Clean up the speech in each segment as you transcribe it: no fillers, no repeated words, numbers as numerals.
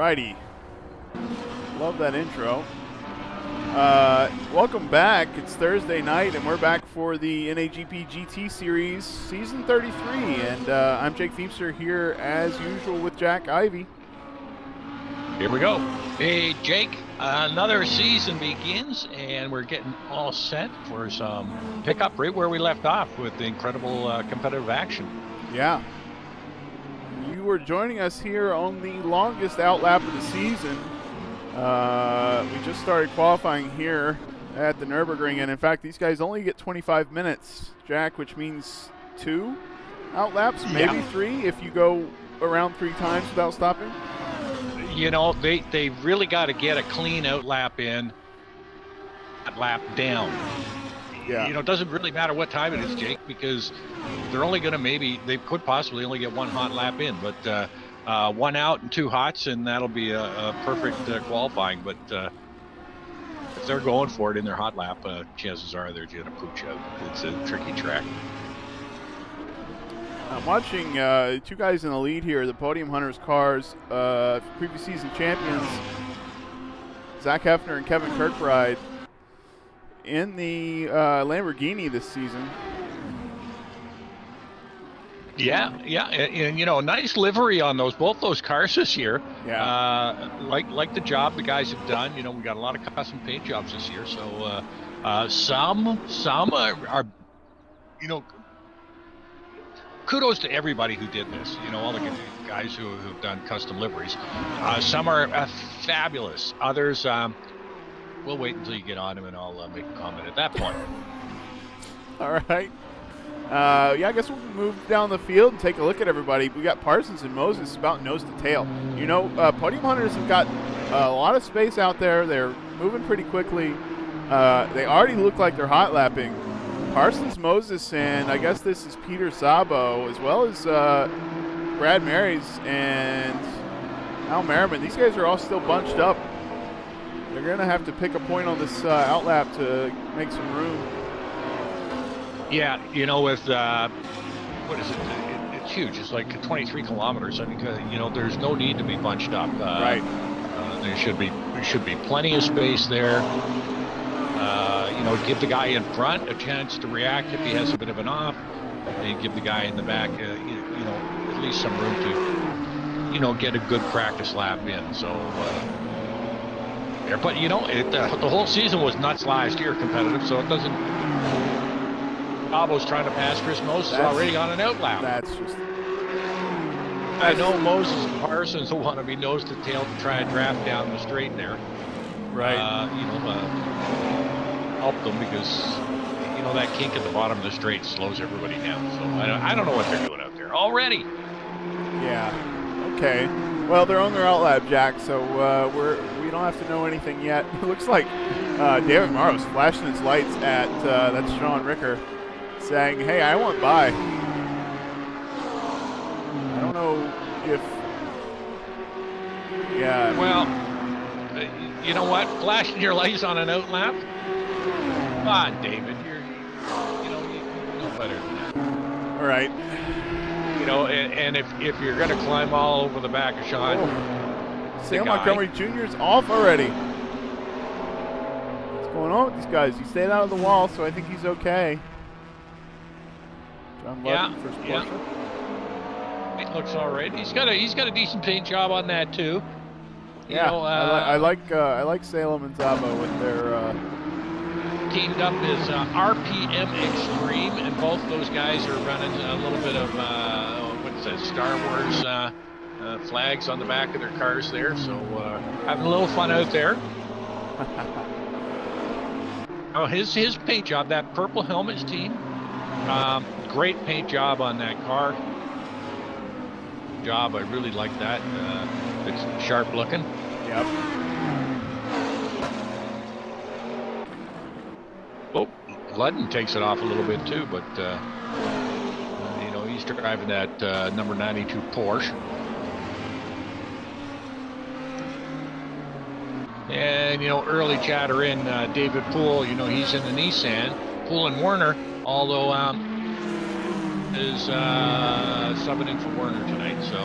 Alrighty. Love that intro. Welcome back. It's Thursday night, and we're back for the NAGP GT Series, Season 33. And I'm Jake Feepster here, as usual, with Jack Ivey. Here we go. Hey, Jake. Another season begins, and we're getting all set for some pickup right where we left off with the incredible competitive action. Yeah. You were joining us here on the longest outlap of the season. We just started qualifying here at the Nürburgring, and in fact, these guys only get 25 minutes, Jack, which means 2 outlaps, maybe 3 if you go around 3 times without stopping. You know, they really got to get a clean outlap in, a lap down. Yeah. You know, it doesn't really matter what time it is, Jake, because they're only going to they could possibly only get 1 hot lap in, but 1 out and 2 hots, and that'll be a perfect qualifying. But if they're going for it in their hot lap, chances are they're going to pooch out. It's a tricky track. I'm watching 2 guys in the lead here, the Podium Hunters cars, previous season champions, Zach Hefner and Kevin Kirkbride, in the Lamborghini this season. Yeah, and you know, nice livery on both those cars this year. Yeah. Like the job the guys have done. You know, we got a lot of custom paint jobs this year, so some are, you know, kudos to everybody who did this. You know, all the guys who've done custom liveries. Some are fabulous. Others, we'll wait until you get on them, and I'll make a comment at that point. All right. Yeah, I guess we'll move down the field and take a look at everybody. We got Parsons and Moses about nose to tail. You know, Podium Hunters have got a lot of space out there. They're moving pretty quickly. They already look like they're hot lapping. Parsons, Moses, and I guess this is Peter Sabo, as well as Brad Marys and Al Merriman. These guys are all still bunched up. They're going to have to pick a point on this outlap to make some room. Yeah, you know, with what is it? It's huge. It's like 23 kilometers. I mean, you know, there's no need to be bunched up. Right. There should be plenty of space there. You know, give the guy in front a chance to react if he has a bit of an off, and give the guy in the back, you know, at least some room to, you know, get a good practice lap in. So, but you know, the whole season was nuts last year, competitive. So it doesn't. Sabo's trying to pass Chris Moses already on an outlap. That's just. I know Moses and Parsons will want to be nose to tail to try and draft down the straight there. Right. You know, help them because, you know, that kink at the bottom of the straight slows everybody down. So I don't know what they're doing out there already. Yeah. Okay. Well, they're on their outlap, Jack. So we don't have to know anything yet. It looks like David Morrow's flashing his lights at that's Sean Ricker, saying, "Hey, I want by." I don't know if. Yeah. Well, you know what? Flashing your lights on an outlap? Come on, David. You know better than that. All right. You know, and if you're going to climb all over the back of Sean, Sam Montgomery Jr. is off already. What's going on with these guys? He stayed out of the wall, so I think he's okay. John Ludden, first Porsche. It looks all right. He's got a decent paint job on that too. You know, I like Salem and Zabo with their. Teamed up is RPM Extreme, and both those guys are running a little bit of what's that, Star Wars flags on the back of their cars there. So having a little fun out there. Oh, his paint job, that purple helmet's team, great paint job on that car. Job, I really like that. It's sharp looking. Yep. Oh, Ludden takes it off a little bit too, but you know, he's driving that number 92 Porsche. And you know, early chatter in David Poole. You know, he's in the Nissan. Poole and Warner, although is subbing in for Werner tonight. So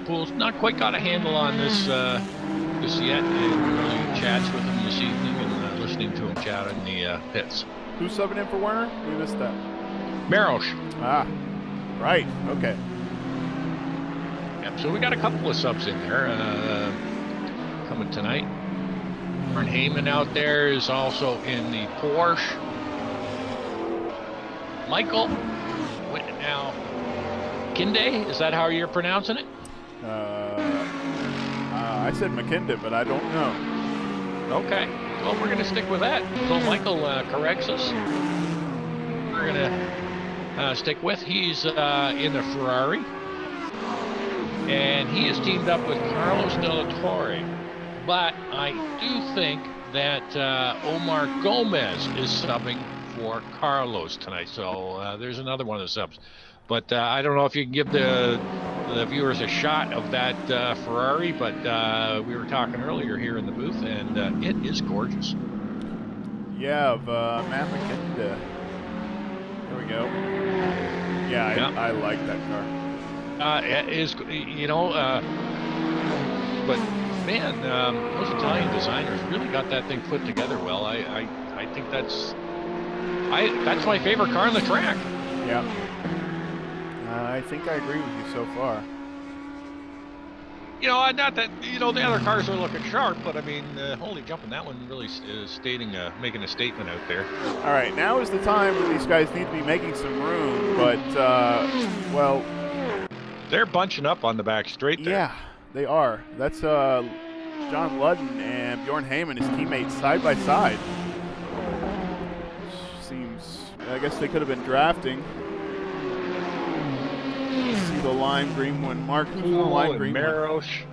Poole's not quite got a handle on this yet. Really chats with him this evening and listening to him chat in the pits. Who's subbing in for Werner? We missed that. Merosh. Ah, right. Okay. Yep, so we got a couple of subs in there coming tonight. R1 Heyman out there is also in the Porsche. Michael, what now? Kinde, is that how you're pronouncing it? I said McKinda, but I don't know. Okay, well, we're going to stick with that. So Michael corrects us. We're going to stick with. He's in the Ferrari. And he is teamed up with Carlos De La Torre. But I do think that Omar Gomez is subbing for Carlos tonight. So there's another one of the subs. But I don't know if you can give the viewers a shot of that Ferrari, but we were talking earlier here in the booth, and it is gorgeous. Yeah, of Matt McKinda. There we go. Yeah, I like that car. It is, but man, those Italian designers really got that thing put together well. I think that's my favorite car on the track. Yeah. I think I agree with you so far. Not that the other cars are looking sharp, but I mean, holy jumping, that one really is making a statement out there. All right, now is the time when these guys need to be making some room, but well, they're bunching up on the back straight there. Yeah, they are. That's John Ludden and Bjorn Heyman, his teammates, side by side. Seems, I guess they could have been drafting. See the lime green one. Mark, who's the lime green Merosh.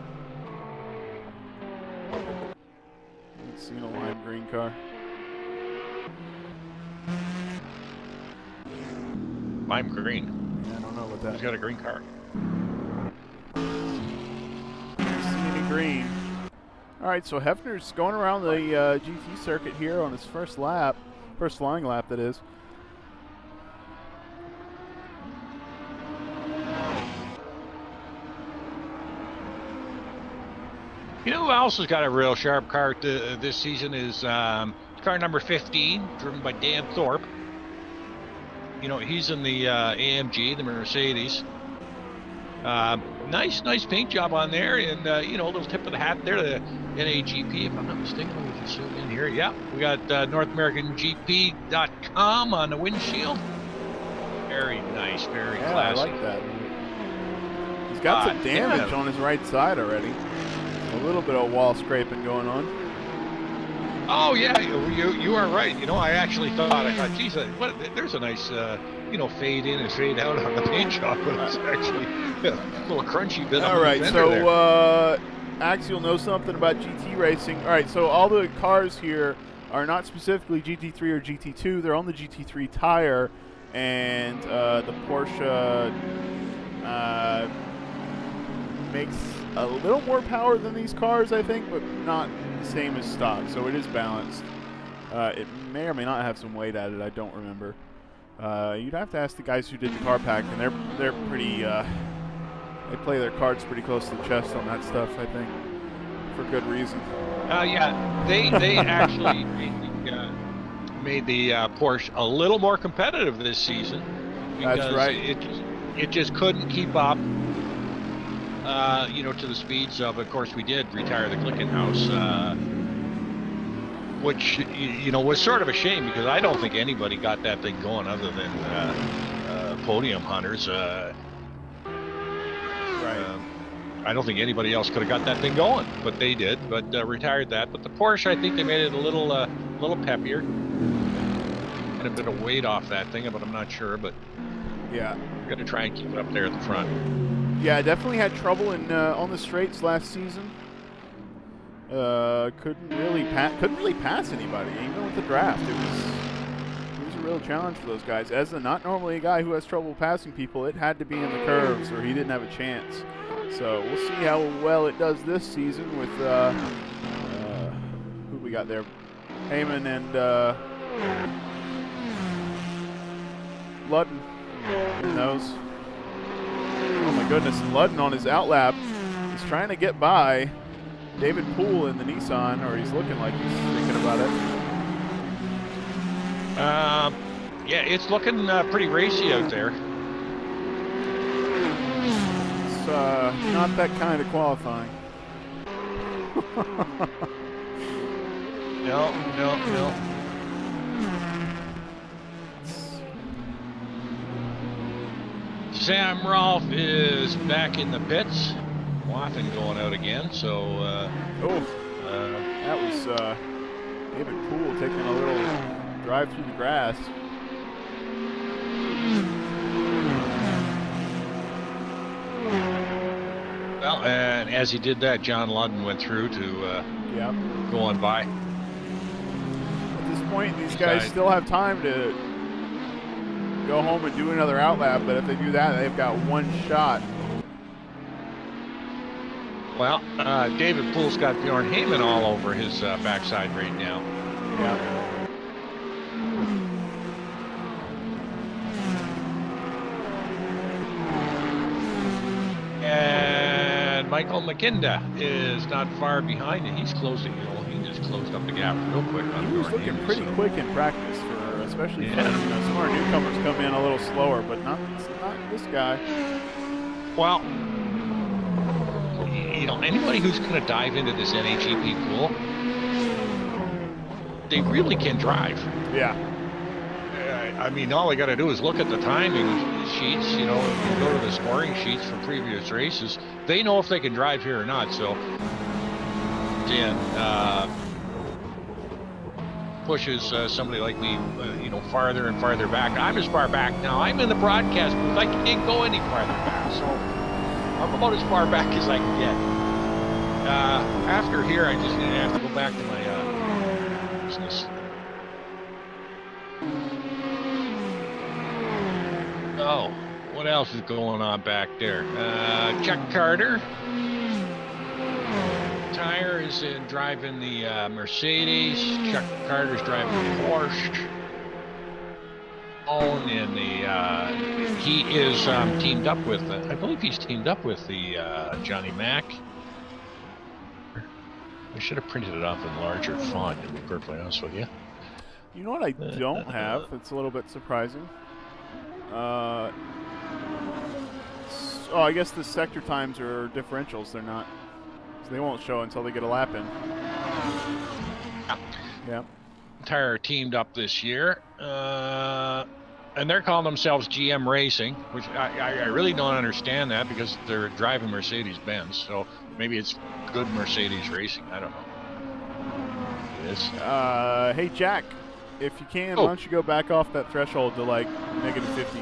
Haven't seen a lime green car. Lime green. Yeah, I don't know what that. Who's got a green car? Don't see any green. All right, so Hefner's going around the GT circuit here on his first lap, first flying lap, that is. You know who else has got a real sharp car this season is car number 15, driven by Dan Thorpe. He's in the AMG, the Mercedes. Nice paint job on there, and little tip of the hat there to NAGP, if I'm not mistaken. Let me just zoom in here. Yeah, we got NorthAmericanGP.com on the windshield. Very nice, very classy. I like that. He's got some damage on his right side already. A little bit of wall scraping going on. Oh yeah, you are right. I actually thought, geez, there's a nice fade in and fade out on the paint job, but it's actually a little crunchy bit. All right, so Axial knows something about GT racing. All right, so all the cars here are not specifically GT3 or GT2. They're on the GT3 tire, and the Porsche makes a little more power than these cars, I think, but not the same as stock, so it is balanced. It may or may not have some weight at it. I don't remember. You'd have to ask the guys who did the car pack, and they're pretty. They play their cards pretty close to the chest on that stuff, I think, for good reason. Yeah, they actually made the Porsche a little more competitive this season. That's right. It just couldn't keep up. To the speeds of course, we did retire the Glickenhaus, which, was sort of a shame because I don't think anybody got that thing going other than podium hunters. Right. I don't think anybody else could have got that thing going, but they did, but retired that. But the Porsche, I think they made it a little peppier. And a bit of weight off that thing, but I'm not sure, but yeah, we're going to try and keep it up there at the front. Yeah, I definitely had trouble on the straights last season. Couldn't really pass anybody, even with the draft. It was a real challenge for those guys. As not normally a guy who has trouble passing people, it had to be in the curves or he didn't have a chance. So we'll see how well it does this season with who we got there, Heyman and Ludden in those. Oh my goodness, Ludden on his outlap is trying to get by David Poole in the Nissan, or he's looking like he's thinking about it. Yeah, it's looking pretty racy out there. It's not that kind of qualifying. No. Sam Rolfe is back in the pits. Wathen going out again, so... that was David Poole taking a little drive through the grass. Well, and as he did that, John Ludden went through to go on by. At this point, these guys still have time to go home and do another outlap, but if they do that, they've got one shot. Well, David Poole's got Bjorn Heyman all over his backside right now. Yeah. And Michael McKinda is not far behind, and he's closing. He just closed up the gap real quick on He was Bjorn looking Heyman, pretty quick in practice, especially for some of our newcomers come in a little slower, but not this guy. Well, anybody who's going to dive into this NHEP pool, they really can drive. Yeah. I mean, all they got to do is look at the timing sheets, you go to the scoring sheets for previous races. They know if they can drive here or not, so Dan pushes somebody like me, farther and farther back. I'm as far back now. I'm in the broadcast booth. I can't go any farther back, so I'm about as far back as I can get. After here, I just have to go back to my business. Oh, what else is going on back there? Chuck Carter. Tire is driving the Mercedes. Chuck Carter's driving the Porsche. And he is teamed up with, I believe he's teamed up with the Johnny Mac. I should have printed it off in larger font, to be perfectly honest with you. You know what I don't have? It's a little bit surprising. I guess the sector times are differentials. They're not. So they won't show until they get a lap in. Yeah. Tire teamed up this year. And they're calling themselves GM Racing, which I really don't understand that because they're driving Mercedes-Benz. So maybe it's good Mercedes racing. I don't know. It is. Hey, Jack, if you can, why don't you go back off that threshold to like -50?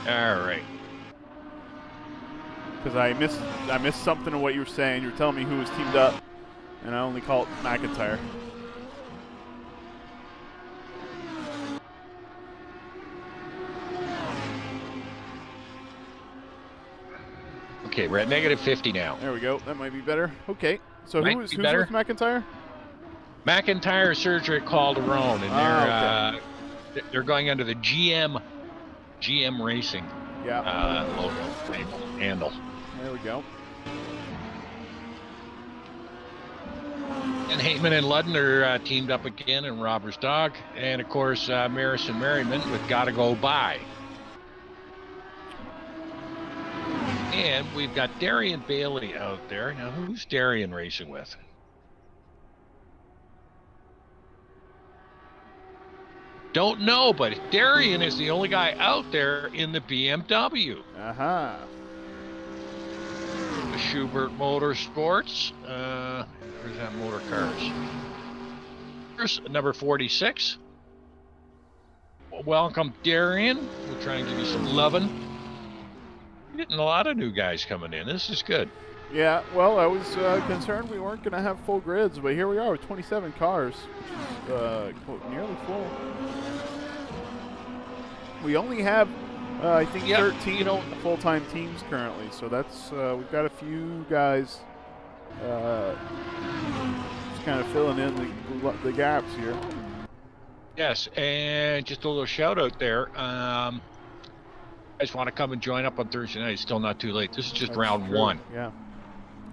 All right. Because I missed something of what you were saying. You were telling me who was teamed up, and I only called McIntyre. Okay, we're at -50 now. There we go. That might be better. Okay. So who's with McIntyre? McIntyre, Sergio Calderon, and they're going under the GM Racing logo handle. There we go. And Heyman and Ludden are teamed up again in Robber's Dog, and of course Maris and Merriman with Gotta Go By. And we've got Darian Bailey out there. Now, who's Darian racing with? Don't know, but Darian is the only guy out there in the BMW. Uh-huh. The Schubert Motorsports. Where's that Motor Cars? Here's number 46. Welcome, Darian. We're trying to give you some loving. Getting a lot of new guys coming in. This is good. Yeah, well, I was concerned we weren't going to have full grids, but here we are with 27 cars, which is nearly full. We only have, I think, 13 full-time teams currently, so that's we've got a few guys just kind of filling in the gaps here. Yes, and just a little shout out there. Guys want to come and join up on Thursday night? It's still not too late. This is just That's round true. one. Yeah,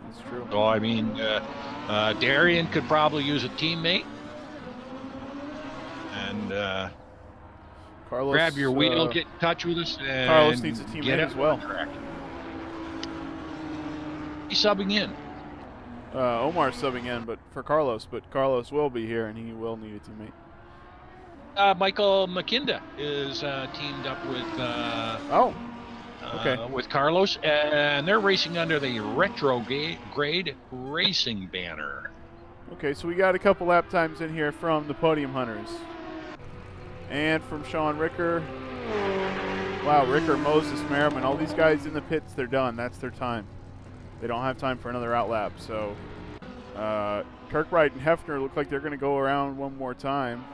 that's true. So I mean, Darian could probably use a teammate, and Carlos, grab your wheel, get in touch with us, and Carlos needs a get teammate as well. He's subbing in. Omar's subbing in, but for Carlos. But Carlos will be here, and he will need a teammate. Michael McKinda is teamed up with with Carlos, and they're racing under the retrograde racing banner. Okay, so we got a couple lap times in here from the Podium Hunters. And from Sean Ricker. Wow, Ricker, Moses, Merriman, all these guys in the pits, they're done. That's their time. They don't have time for another outlap. So Kirkbride and Hefner look like they're going to go around one more time,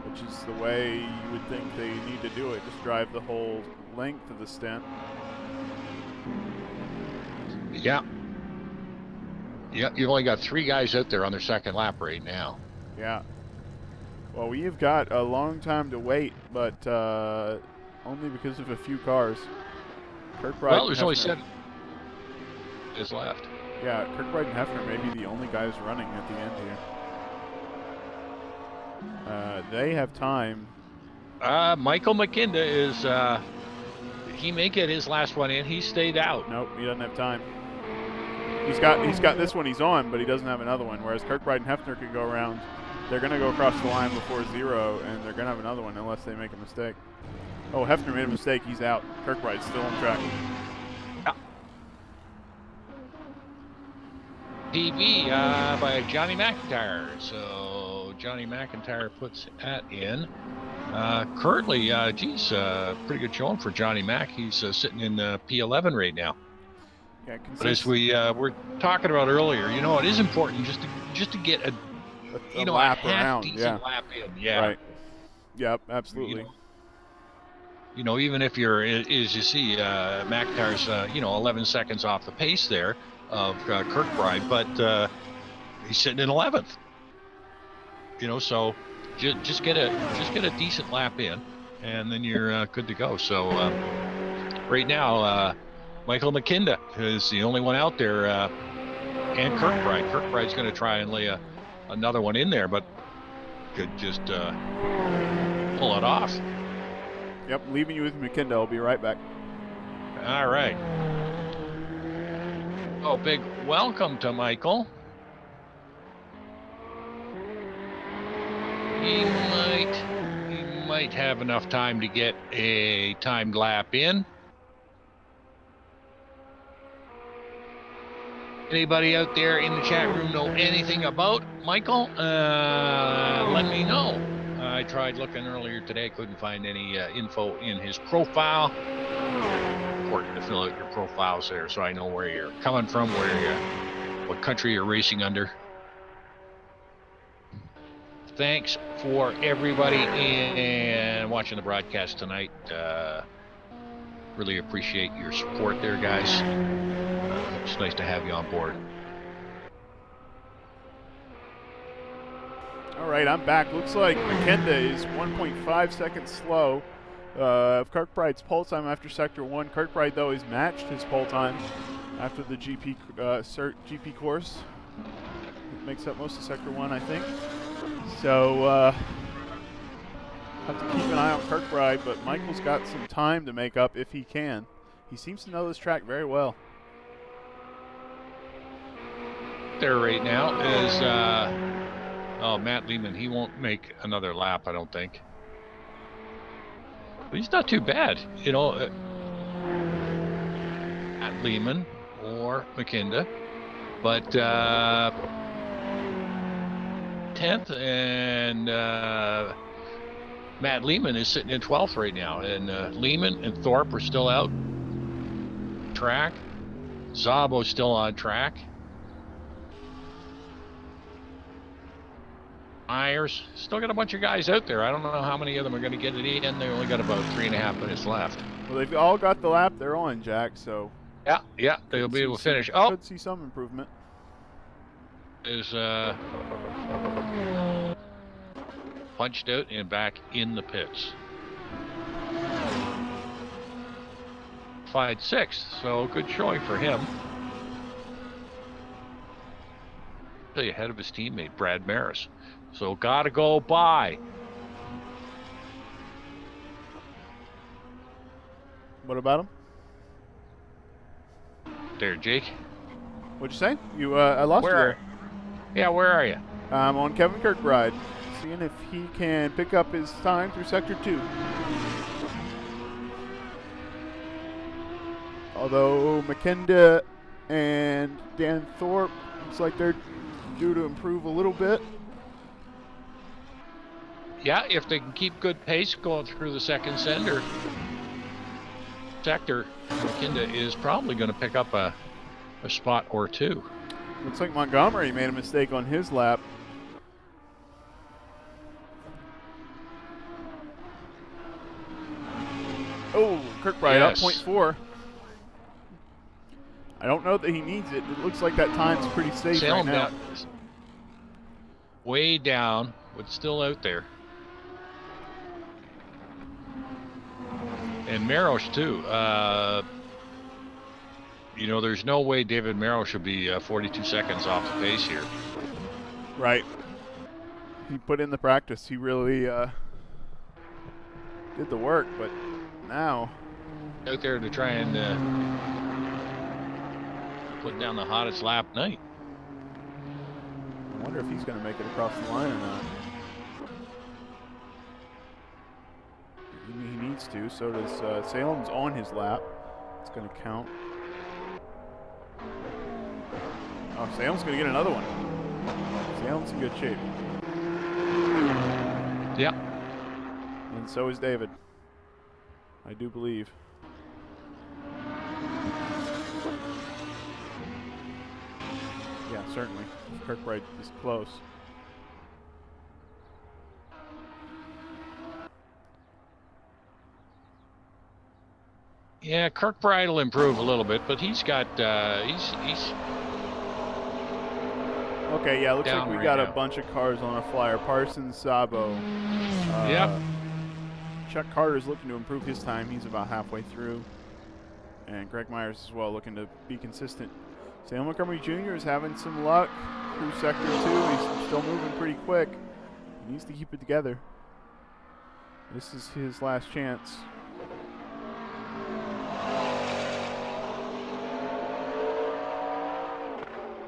which is the way you would think they need to do it. Just drive the whole length of the stint. Yeah. Yeah, you've only got 3 guys out there on their second lap right now. Yeah. Well, we've got a long time to wait, but only because of a few cars. Kirkbride well, there's only 7 is left. Yeah, Kirkbride and Hefner may be the only guys running at the end here. They have time. Michael McKinda is, he may get his last one in. He stayed out. Nope, he doesn't have time. He's got this one he's on, but he doesn't have another one, whereas Kirkbride and Hefner could go around. They're going to go across the line before 0, and they're going to have another one unless they make a mistake. Oh, Hefner made a mistake. He's out. Kirkbride's still on track. Yeah. TV by Johnny McIntyre. So Johnny McIntyre puts that in. Currently, pretty good showing for Johnny Mac. He's sitting in P11 right now. Yeah, but as we were talking about earlier, you know, it is important just to get a lap a half around, decent lap in. Yeah. Right. Yep, absolutely. You know, even if you're, as you see, McIntyre's 11 seconds off the pace there of Kirkbride, but he's sitting in 11th. You know, so just get a decent lap in, and then you're good to go. So right now, Michael McKinda is the only one out there, and Kirkbride. Kirkbride's going to try and lay another one in there, but could just pull it off. Yep, leaving you with McKinda. I'll be right back. All right. Oh, big welcome to Michael. He might have enough time to get a timed lap in. Anybody out there in the chat room know anything about Michael? Let me know. I tried looking earlier today, couldn't find any info in his profile. Important to fill out your profiles there so I know where you're coming from, what country you're racing under. Thanks for everybody and watching the broadcast tonight. Really appreciate your support there, guys. It's nice to have you on board. All right, I'm back. Looks like McKinda is 1.5 seconds slow of Kirkbride's pole time after Sector 1. Kirkbride, though, has matched his pole time after the GP course. It makes up most of Sector 1, I think. So have to keep an eye on Kirkbride, but Michael's got some time to make up if he can. He seems to know this track very well. There right now is Matt Lehman. He won't make another lap, I don't think. But he's not too bad, you know. Matt Lehman or McKinda, but 10th, and Matt Lehman is sitting in 12th right now, and Lehman and Thorpe are still out track. Zabo's still on track. Myers still got a bunch of guys out there. I don't know how many of them are going to get it in. They only got about 3.5 minutes left. Well, they've all got the lap they're on, Jack. So yeah, they'll be able to finish. Could see some improvement. Is punched out and back in the pits. Qualified 6th, so good showing for him. Ahead of his teammate Brad Maris, so gotta go by. What about him? There, Jake. What'd you say? You, I lost you there. Yeah, where are you? I'm on Kevin Kirkbride, seeing if he can pick up his time through Sector 2. Although McKenda and Dan Thorpe, looks like they're due to improve a little bit. Yeah, if they can keep good pace going through the second sector, McKenda is probably going to pick up a spot or two. Looks like Montgomery made a mistake on his lap. Oh, Kirkbride Yes. up 0.4. I don't know that he needs it. It looks like that time's pretty safe right now. Down, way down, but still out there. And Marosh too. You know, there's no way David Marosh should be 42 seconds off the pace here. Right. He put in the practice. He really did the work, but now out there to try and put down the hottest lap night. I wonder if he's going to make it across the line or not. He needs to. So does Salem's on his lap. It's going to count. Oh, Salem's going to get another one. Salem's in good shape. Yep. And so is David. I do believe. Yeah, certainly. Kirkbride is close. Yeah, Kirkbride will improve a little bit, but he's got he's okay. Yeah, looks like we right got now. a bunch of cars on a flyer. Parsons, Sabo. Yep. Chuck Carter's looking to improve his time. He's about halfway through. And Greg Myers as well, looking to be consistent. Sam Montgomery Jr. is having some luck through Sector 2. He's still moving pretty quick. He needs to keep it together. This is his last chance.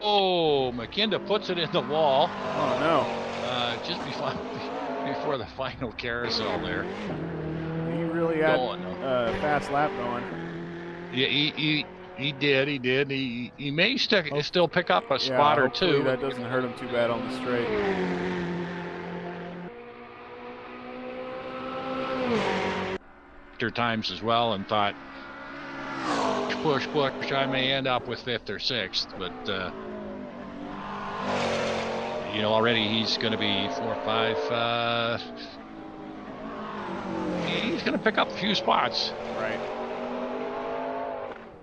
Oh, McKenda puts it in the wall. Oh, no. Just before the final carousel there. He really had a fast lap going. Yeah, he did. He may still pick up a spot or two. That doesn't hurt him too bad on the straight. Their times as well, and thought, push, I may end up with 5th or 6th, but you know, already he's going to be 4 or 5. He's going to pick up a few spots. Right.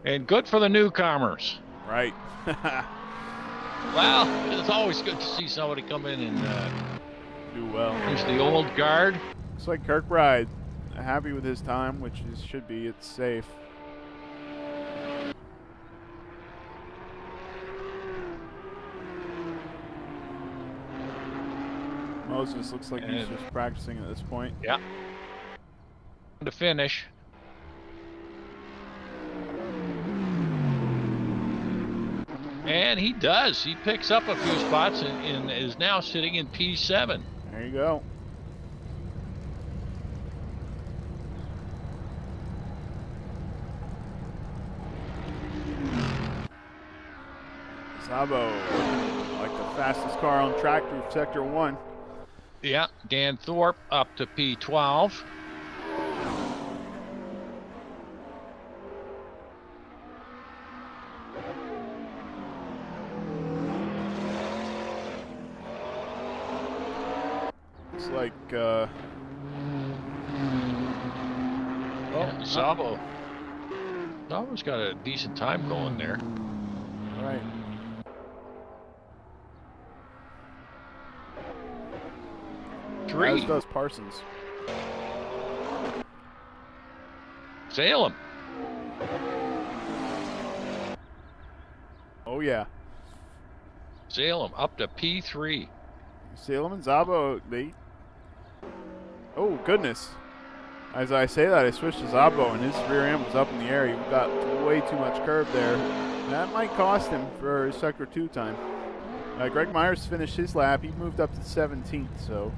And good for the newcomers. Right. Well, it's always good to see somebody come in and do well. There's the old guard. Looks like Kirkbride happy with his time, which should be. It's safe. Moses looks like he's just practicing at this point. Yeah. To finish. And he does. He picks up a few spots and is now sitting in P7. There you go. Sabo, like the fastest car on track through Sector 1. Yeah, Dan Thorpe up to P12. Looks like, Sabo. Sabo's got a decent time going there. Right. P3. As does Parsons. Salem. Oh, yeah. Salem up to P3. Salem and Zabo, oh, goodness. As I say that, I switched to Zabo, and his rear end was up in the air. He got way too much curb there. That might cost him for his Sector 2 time. Greg Myers finished his lap. He moved up to 17th, so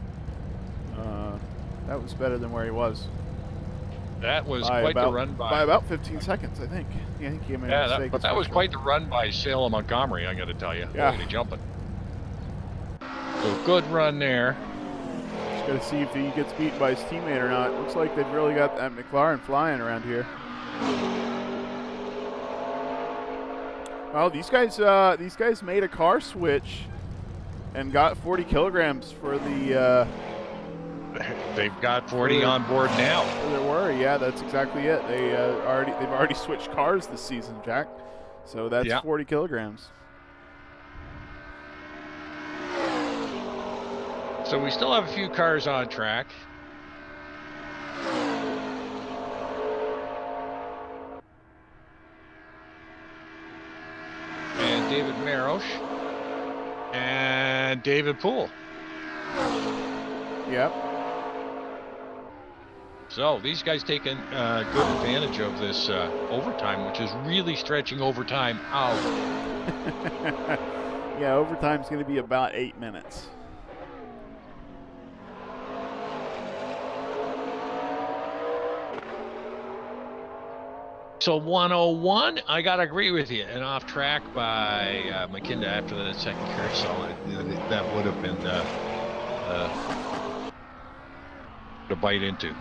that was better than where he was. That was quite the run by about 15 seconds, I think. Yeah, I think he made a mistake. But that was quite the run by Salem Montgomery, I got to tell you. Yeah. Holy jumping. So good run there. Just got to see if he gets beat by his teammate or not. Looks like they've really got that McLaren flying around here. Well, these guys made a car switch and got 40 kilograms for the. They've got 40 on board now. There were, yeah, that's exactly it. They've already switched cars this season, Jack. So that's 40 kilograms. So we still have a few cars on track. And David Marosh and David Poole. Yep. So these guys taking good advantage of this overtime, which is really stretching overtime out. Yeah, overtime's going to be about 8 minutes. So 101, I got to agree with you. And off track by McKinda after that second carousel. That would have been to bite into.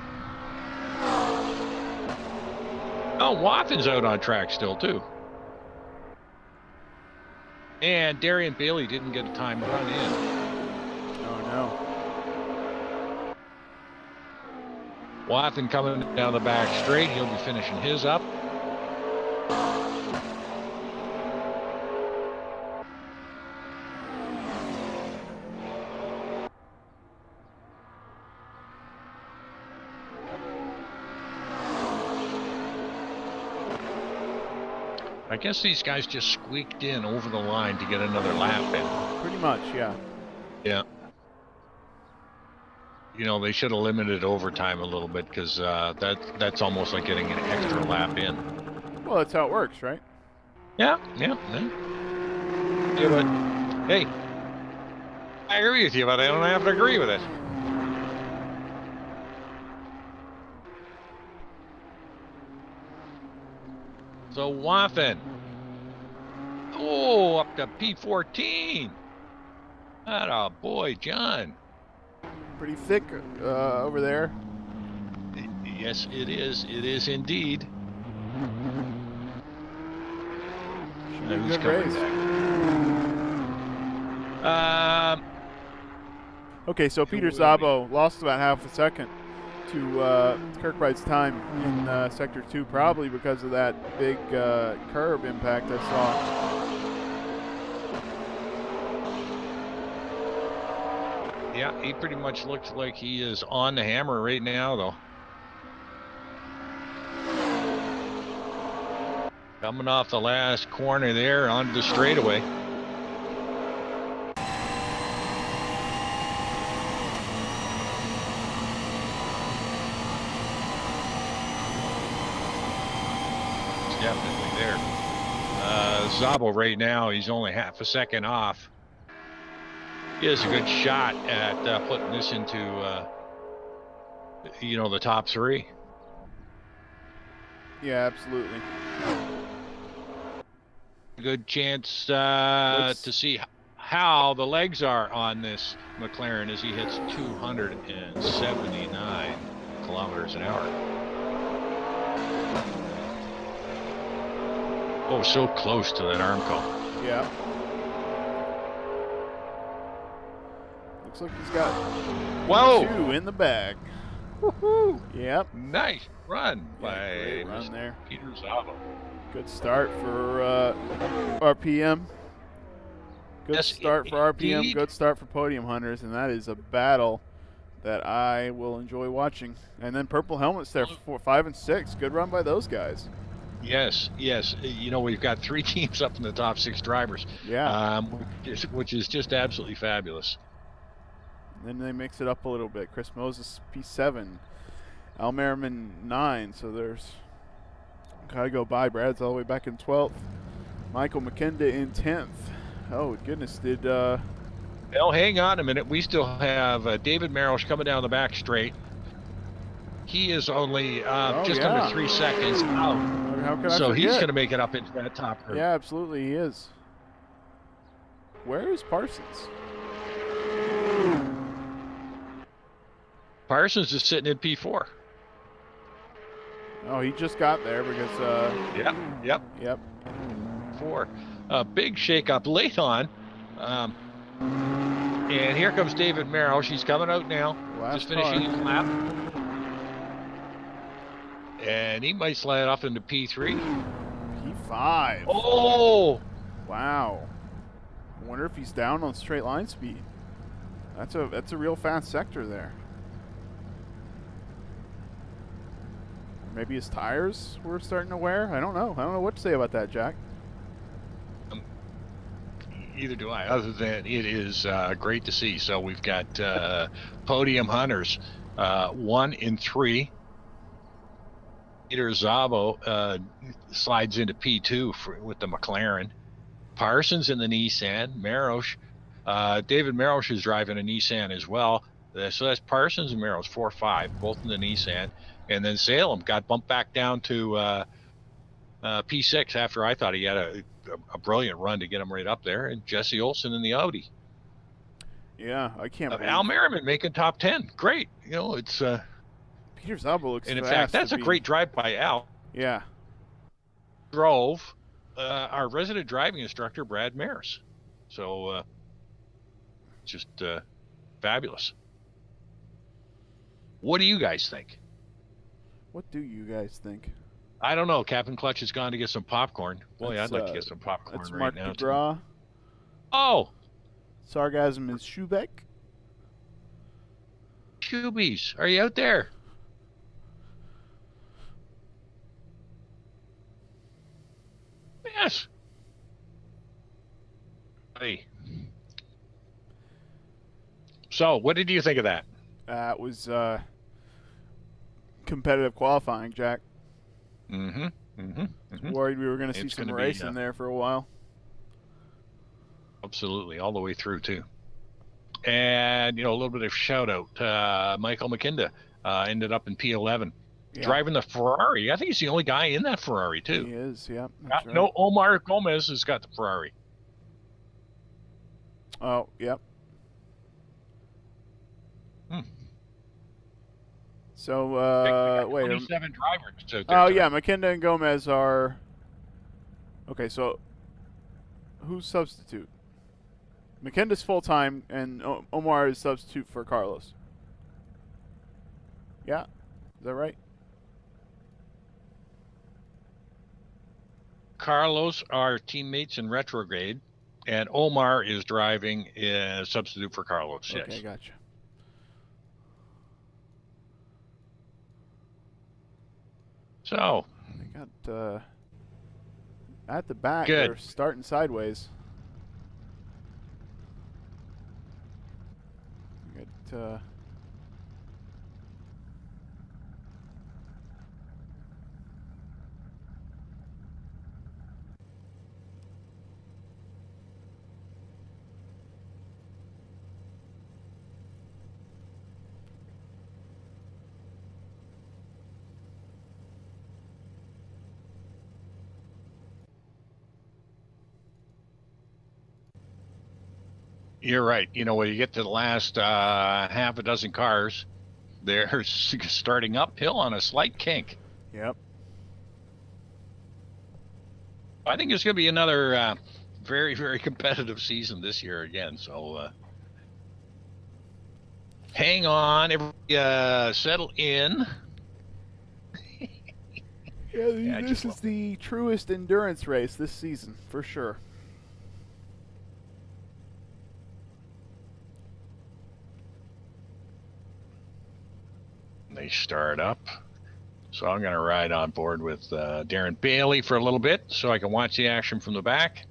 Oh, Wathen's out on track still, too. And Darian Bailey didn't get a time run in. Oh, no. Wathen coming down the back straight. He'll be finishing his up. I guess these guys just squeaked in over the line to get another lap in. Pretty much, yeah. Yeah. You know, they should have limited overtime a little bit because that's almost like getting an extra lap in. Well, that's how it works, right? Yeah. But, hey, I agree with you, but I don't have to agree with it. So Wathen, up to P14. Atta boy, John. Pretty thick over there. Yes, it is. It is indeed. Good race. Okay, so Peter Szabo lost about half a second to Kirkbride's time in Sector 2, probably because of that big curb impact I saw. Yeah, he pretty much looks like he is on the hammer right now, though. Coming off the last corner there onto the straightaway. Definitely there. Szabo right now, he's only half a second off. He has a good shot at putting this into, the top three. Yeah, absolutely. Good chance to see how the legs are on this McLaren as he hits 279 kilometers an hour. Oh, so close to that Armco. Yeah. Looks like he's got 2 in the bag. Woohoo! Yep. Nice run by run there. Peter Szabo. Good start for RPM. Good start for RPM. Indeed. Good start for Podium Hunters, and that is a battle that I will enjoy watching. And then purple helmets there for 5 and 6. Good run by those guys. Yes, yes. You know, we've got 3 teams up in the top 6 drivers. Yeah. Which is just absolutely fabulous. And then they mix it up a little bit. Chris Moses, P7. Al Merriman, 9. So there's gotta go by. Brad's all the way back in 12th. Michael McKenda in 10th. Oh, goodness. Well, hang on a minute. We still have David Marosh coming down the back straight. He is only under 3 seconds out. How can I so forget? He's going to make it up into that top group. Yeah, absolutely he is. Where is Parsons? Parsons is sitting in P4. Oh, he just got there because... Yep. 4. A big shakeup late on. And here comes David Merrill. She's coming out now. Just finishing his lap. And he might slide off into P3. P5. Oh! Wow. I wonder if he's down on straight line speed. That's a real fast sector there. Maybe his tires were starting to wear. I don't know. I don't know what to say about that, Jack. Either do I, other than it is great to see. So we've got podium hunters, 1 in 3. Peter Zabo slides into P2 with the McLaren. Parsons in the Nissan. Marosh, David Marosh is driving a Nissan as well. So that's Parsons and Marosh, 4-5, both in the Nissan. And then Salem got bumped back down to P6 after I thought he had a brilliant run to get him right up there. And Jesse Olsen in the Audi. Yeah, I can't believe Al Merriman making top 10. Great. You know, it's... Peter Zabo looks and in fact, that's a great drive by Al. Yeah. Drove our resident driving instructor, Brad Maris. So, just fabulous. What do you guys think? What do you guys think? I don't know. Captain Clutch has gone to get some popcorn. Boy, I'd like to get some popcorn that's right Mark now. McGraw. Oh! Sargasm is Schubeck. Shubies, are you out there? Yes. Hey. So, what did you think of that? It was competitive qualifying, Jack. Worried we were going to see some racing there for a while. Absolutely, all the way through too. And you know, a little bit of shout out. Michael McKinda ended up in P11, driving the Ferrari. I think he's the only guy in that Ferrari too. He is, yeah. Right. No, Omar Gomez has got the Ferrari. Oh, yep. So, wait. 27 drivers out there. Oh, yeah, McKinda and Gomez are... Okay, so who's substitute? McKinda's full-time, and Omar is substitute for Carlos. Yeah? Is that right? Carlos are teammates in retrograde, and Omar is driving as substitute for Carlos. Okay, yes. Gotcha. So they got at the back. Good. They're starting sideways. We got You're right. You know, when you get to the last half a dozen cars, they're starting uphill on a slight kink. Yep. I think it's going to be another very, very competitive season this year again. So hang on, everybody, settle in. Yeah, this is the truest endurance race this season, for sure. They start up. So I'm going to ride on board with Darren Bailey for a little bit so I can watch the action from the back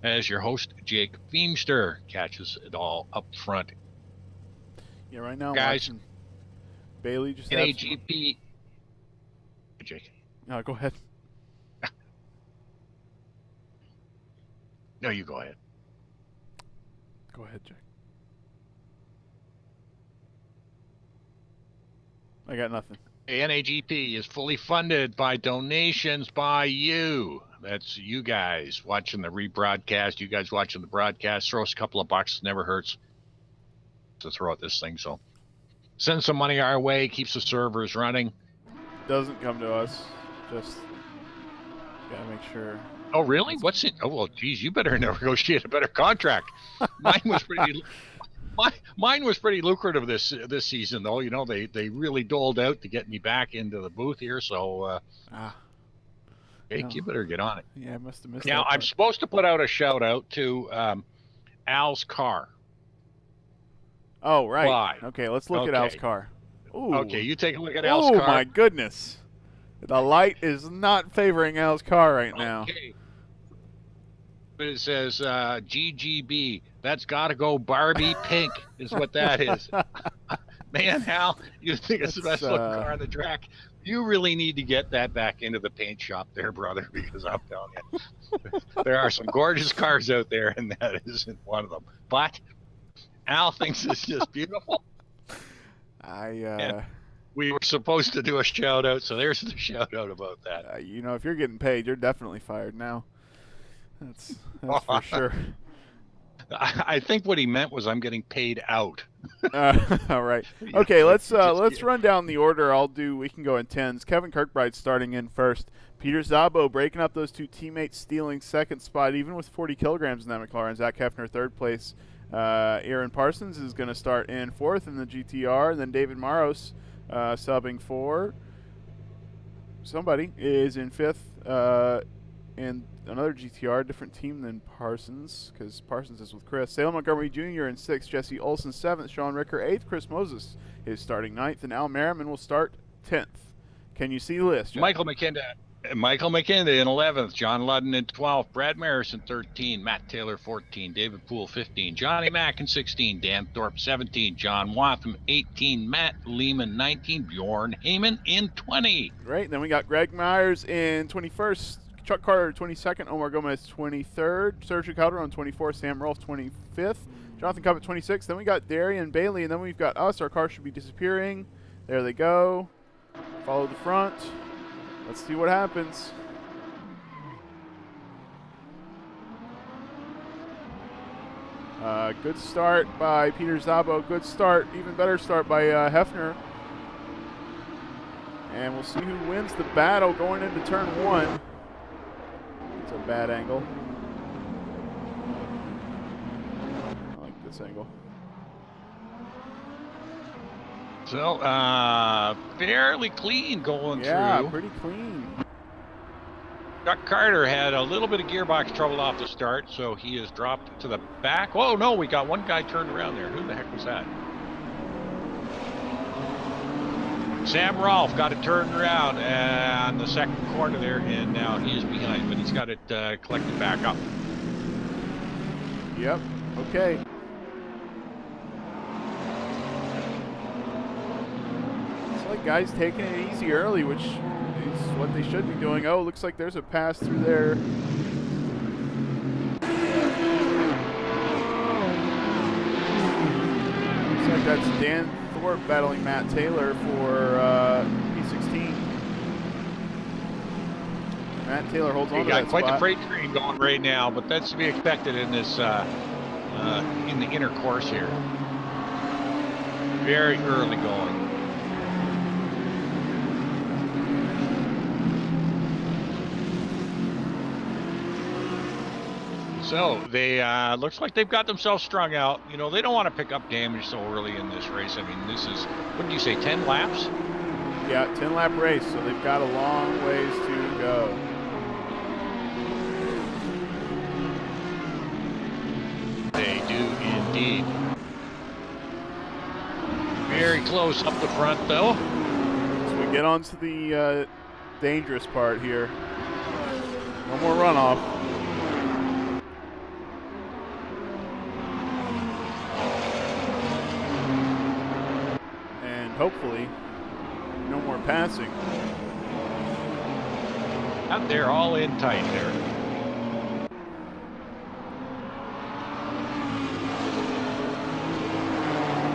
as your host, Jake Feemster, catches it all up front. Yeah, right now I'm Guys, watching Bailey just NAGP. Jake. No, go ahead. No, you go ahead. Go ahead, Jake. I got nothing. NAGP is fully funded by donations by you. That's you guys watching the rebroadcast. You guys watching the broadcast. Throw us a couple of bucks. Never hurts to throw at this thing. So send some money our way. Keeps the servers running. Doesn't come to us. Just gotta make sure. Oh, really? What's it? Oh, well, geez, you better negotiate a better contract. Mine was pretty. Mine was pretty lucrative this season, though. You know, they really doled out to get me back into the booth here. So, Jake, no. You better get on it. Yeah, I must have missed Now, that I'm supposed to put out a shout out to Al's car. Oh, right. Why? Okay, let's look at Al's car. Ooh. Okay, you take a look at Al's car. Oh, my goodness. The light is not favoring Al's car right now. Okay. But it says GGB. That's got to go Barbie pink is what that is. Man, Al, you think it's the best looking car on the track. You really need to get that back into the paint shop there, brother, because I'm telling you, there are some gorgeous cars out there, and that isn't one of them. But Al thinks it's just beautiful. And we were supposed to do a shout out, so there's the shout out about that. You know, if you're getting paid, you're definitely fired now. That's for sure. I think what he meant was I'm getting paid out. All right. Okay, let's run down the order. We can go in tens. Kevin Kirkbride starting in first. Peter Szabo breaking up those two teammates, stealing second spot, even with 40 kilograms in that McLaren. Zach Hefner third place. Aaron Parsons is going to start in fourth in the GTR. And then David Maros subbing for somebody is in fifth. And another GTR, different team than Parsons, because Parsons is with Chris. Salem Montgomery Jr. in 6th, Jesse Olson 7th, Sean Ricker 8th, Chris Moses is starting 9th, and Al Merriman will start 10th. Can you see the list, Jeff? Michael McKinda in 11th, John Ludden in 12th, Brad Maris in 13, Matt Taylor 14, David Poole 15, Johnny Mack in 16, Dan Thorpe 17, John Watham 18, Matt Lehman 19, Bjorn Heyman in 20. Great, then we got Greg Myers in 21st, Chuck Carter 22nd, Omar Gomez 23rd, Sergio Calderon 24th, Sam Rolfe 25th, Jonathan Cup at 26th. Then we got Darian Bailey, and then we've got us. Our car should be disappearing. There they go. Follow the front. Let's see what happens. Good start by Peter Szabo. Good start, even better start by Hefner. And we'll see who wins the battle going into turn 1. It's a bad angle. I like this angle. So, fairly clean going through. Yeah, pretty clean. Chuck Carter had a little bit of gearbox trouble off the start, so he is dropped to the back. Oh, no, we got one guy turned around there. Who the heck was that? Sam Rolfe got it turned around on the second corner there, and now he is behind, but he's got it collected back up. Yep, okay. It's like guys taking it easy early, which is what they should be doing. Oh, looks like there's a pass through there. Looks like that's Dan Thorpe battling Matt Taylor for P16. Matt Taylor holds on to that spot. He got quite the freight train going right now, but that's to be expected in this in the inner course here. Very early going. So they looks like they've got themselves strung out. You know, they don't want to pick up damage so early in this race. I mean, this is, what did you say, 10 laps? Yeah, 10-lap race, so they've got a long ways to go. They do indeed. Very close up the front, though. So we get onto the dangerous part here. No more runoff. And hopefully, no more passing. Out there, all in tight there.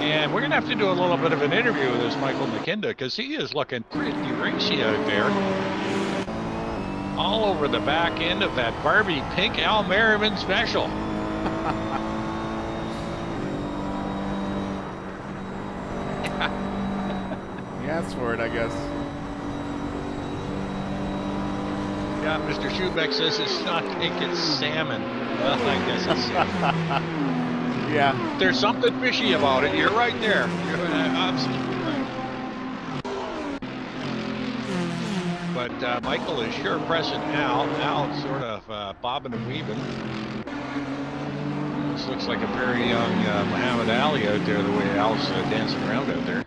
And we're going to have to do a little bit of an interview with this Michael McKinda, because he is looking pretty racy out there. All over the back end of that Barbie pink Al Merriman special. He asked for it, I guess. Yeah, Mr. Schubeck says it's not pink, it's salmon. Well, I guess it's salmon. Yeah. There's something fishy about it. You're right there. You're absolutely right. But Michael is sure pressing Al. Al sort of bobbing and weaving. This looks like a very young Muhammad Ali out there, the way Al's dancing around out there.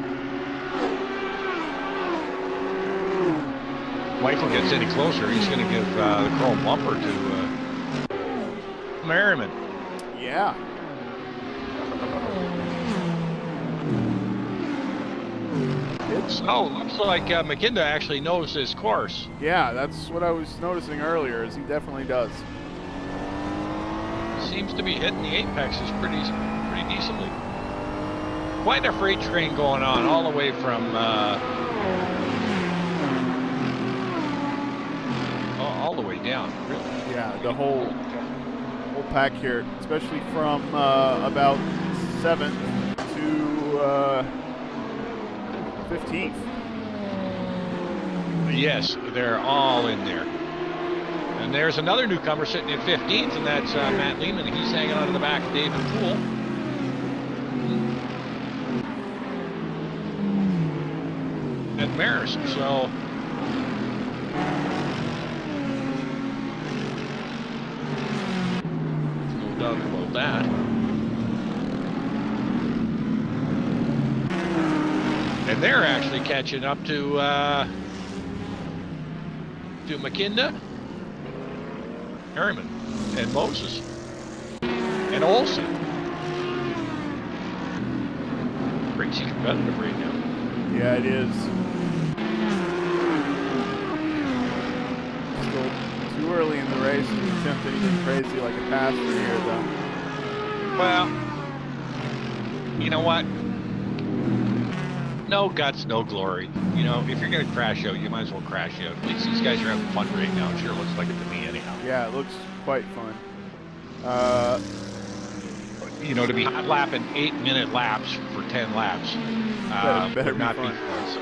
Michael gets any closer, he's going to give the chrome bumper to Merriman. Yeah. So, looks like McKinda actually knows his course. Yeah, that's what I was noticing earlier, is he definitely does. Seems to be hitting the apexes pretty decently. Quite a freight train going on all the way from all the way down, really. Yeah, the whole pack here, especially from about 7th to 15th. Yes, they're all in there. And there's another newcomer sitting in 15th, and that's Matt Lehman. He's hanging on to the back of David Poole. And Maris, so... no doubt about that. And they're actually catching up to McKinda, Harriman, and Moses, and Olsen. Crazy competitive right now. Yeah, it is. Still too early in the race to attempt anything crazy like a pass through here, though. Well, you know what? No guts, no glory. You know, if you're going to crash out, you might as well crash out. At least these guys are having fun right now. It sure looks like it to me anyhow. Yeah, it looks quite fun. You know, to be hot lapping 8-minute laps for 10 laps better would not be fun. So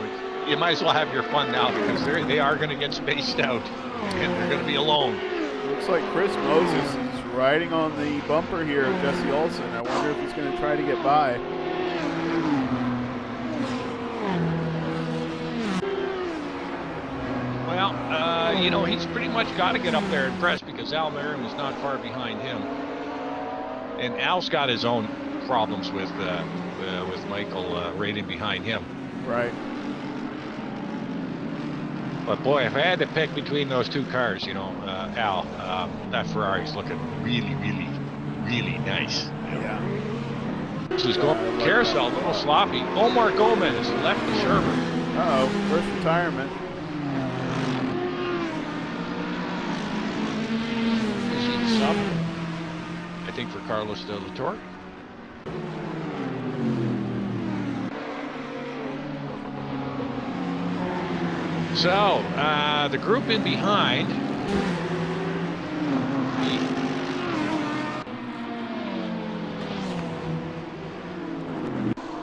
you might as well have your fun now, because they are going to get spaced out, and they're going to be alone. Looks like Chris Moses is riding on the bumper here of Jesse Olsen. I wonder if he's going to try to get by. Well, you know, he's pretty much got to get up there and press, because Al Merriam is not far behind him. And Al's got his own problems with Michael right in behind him. Right. But boy, if I had to pick between those two cars, you know, Al, that Ferrari's looking really, really, really nice. Yeah. This is going carousel, a little sloppy. Omar Gomez left the server. Uh-oh, first retirement. Sub, I think, for Carlos de la Torre. So, the group in behind,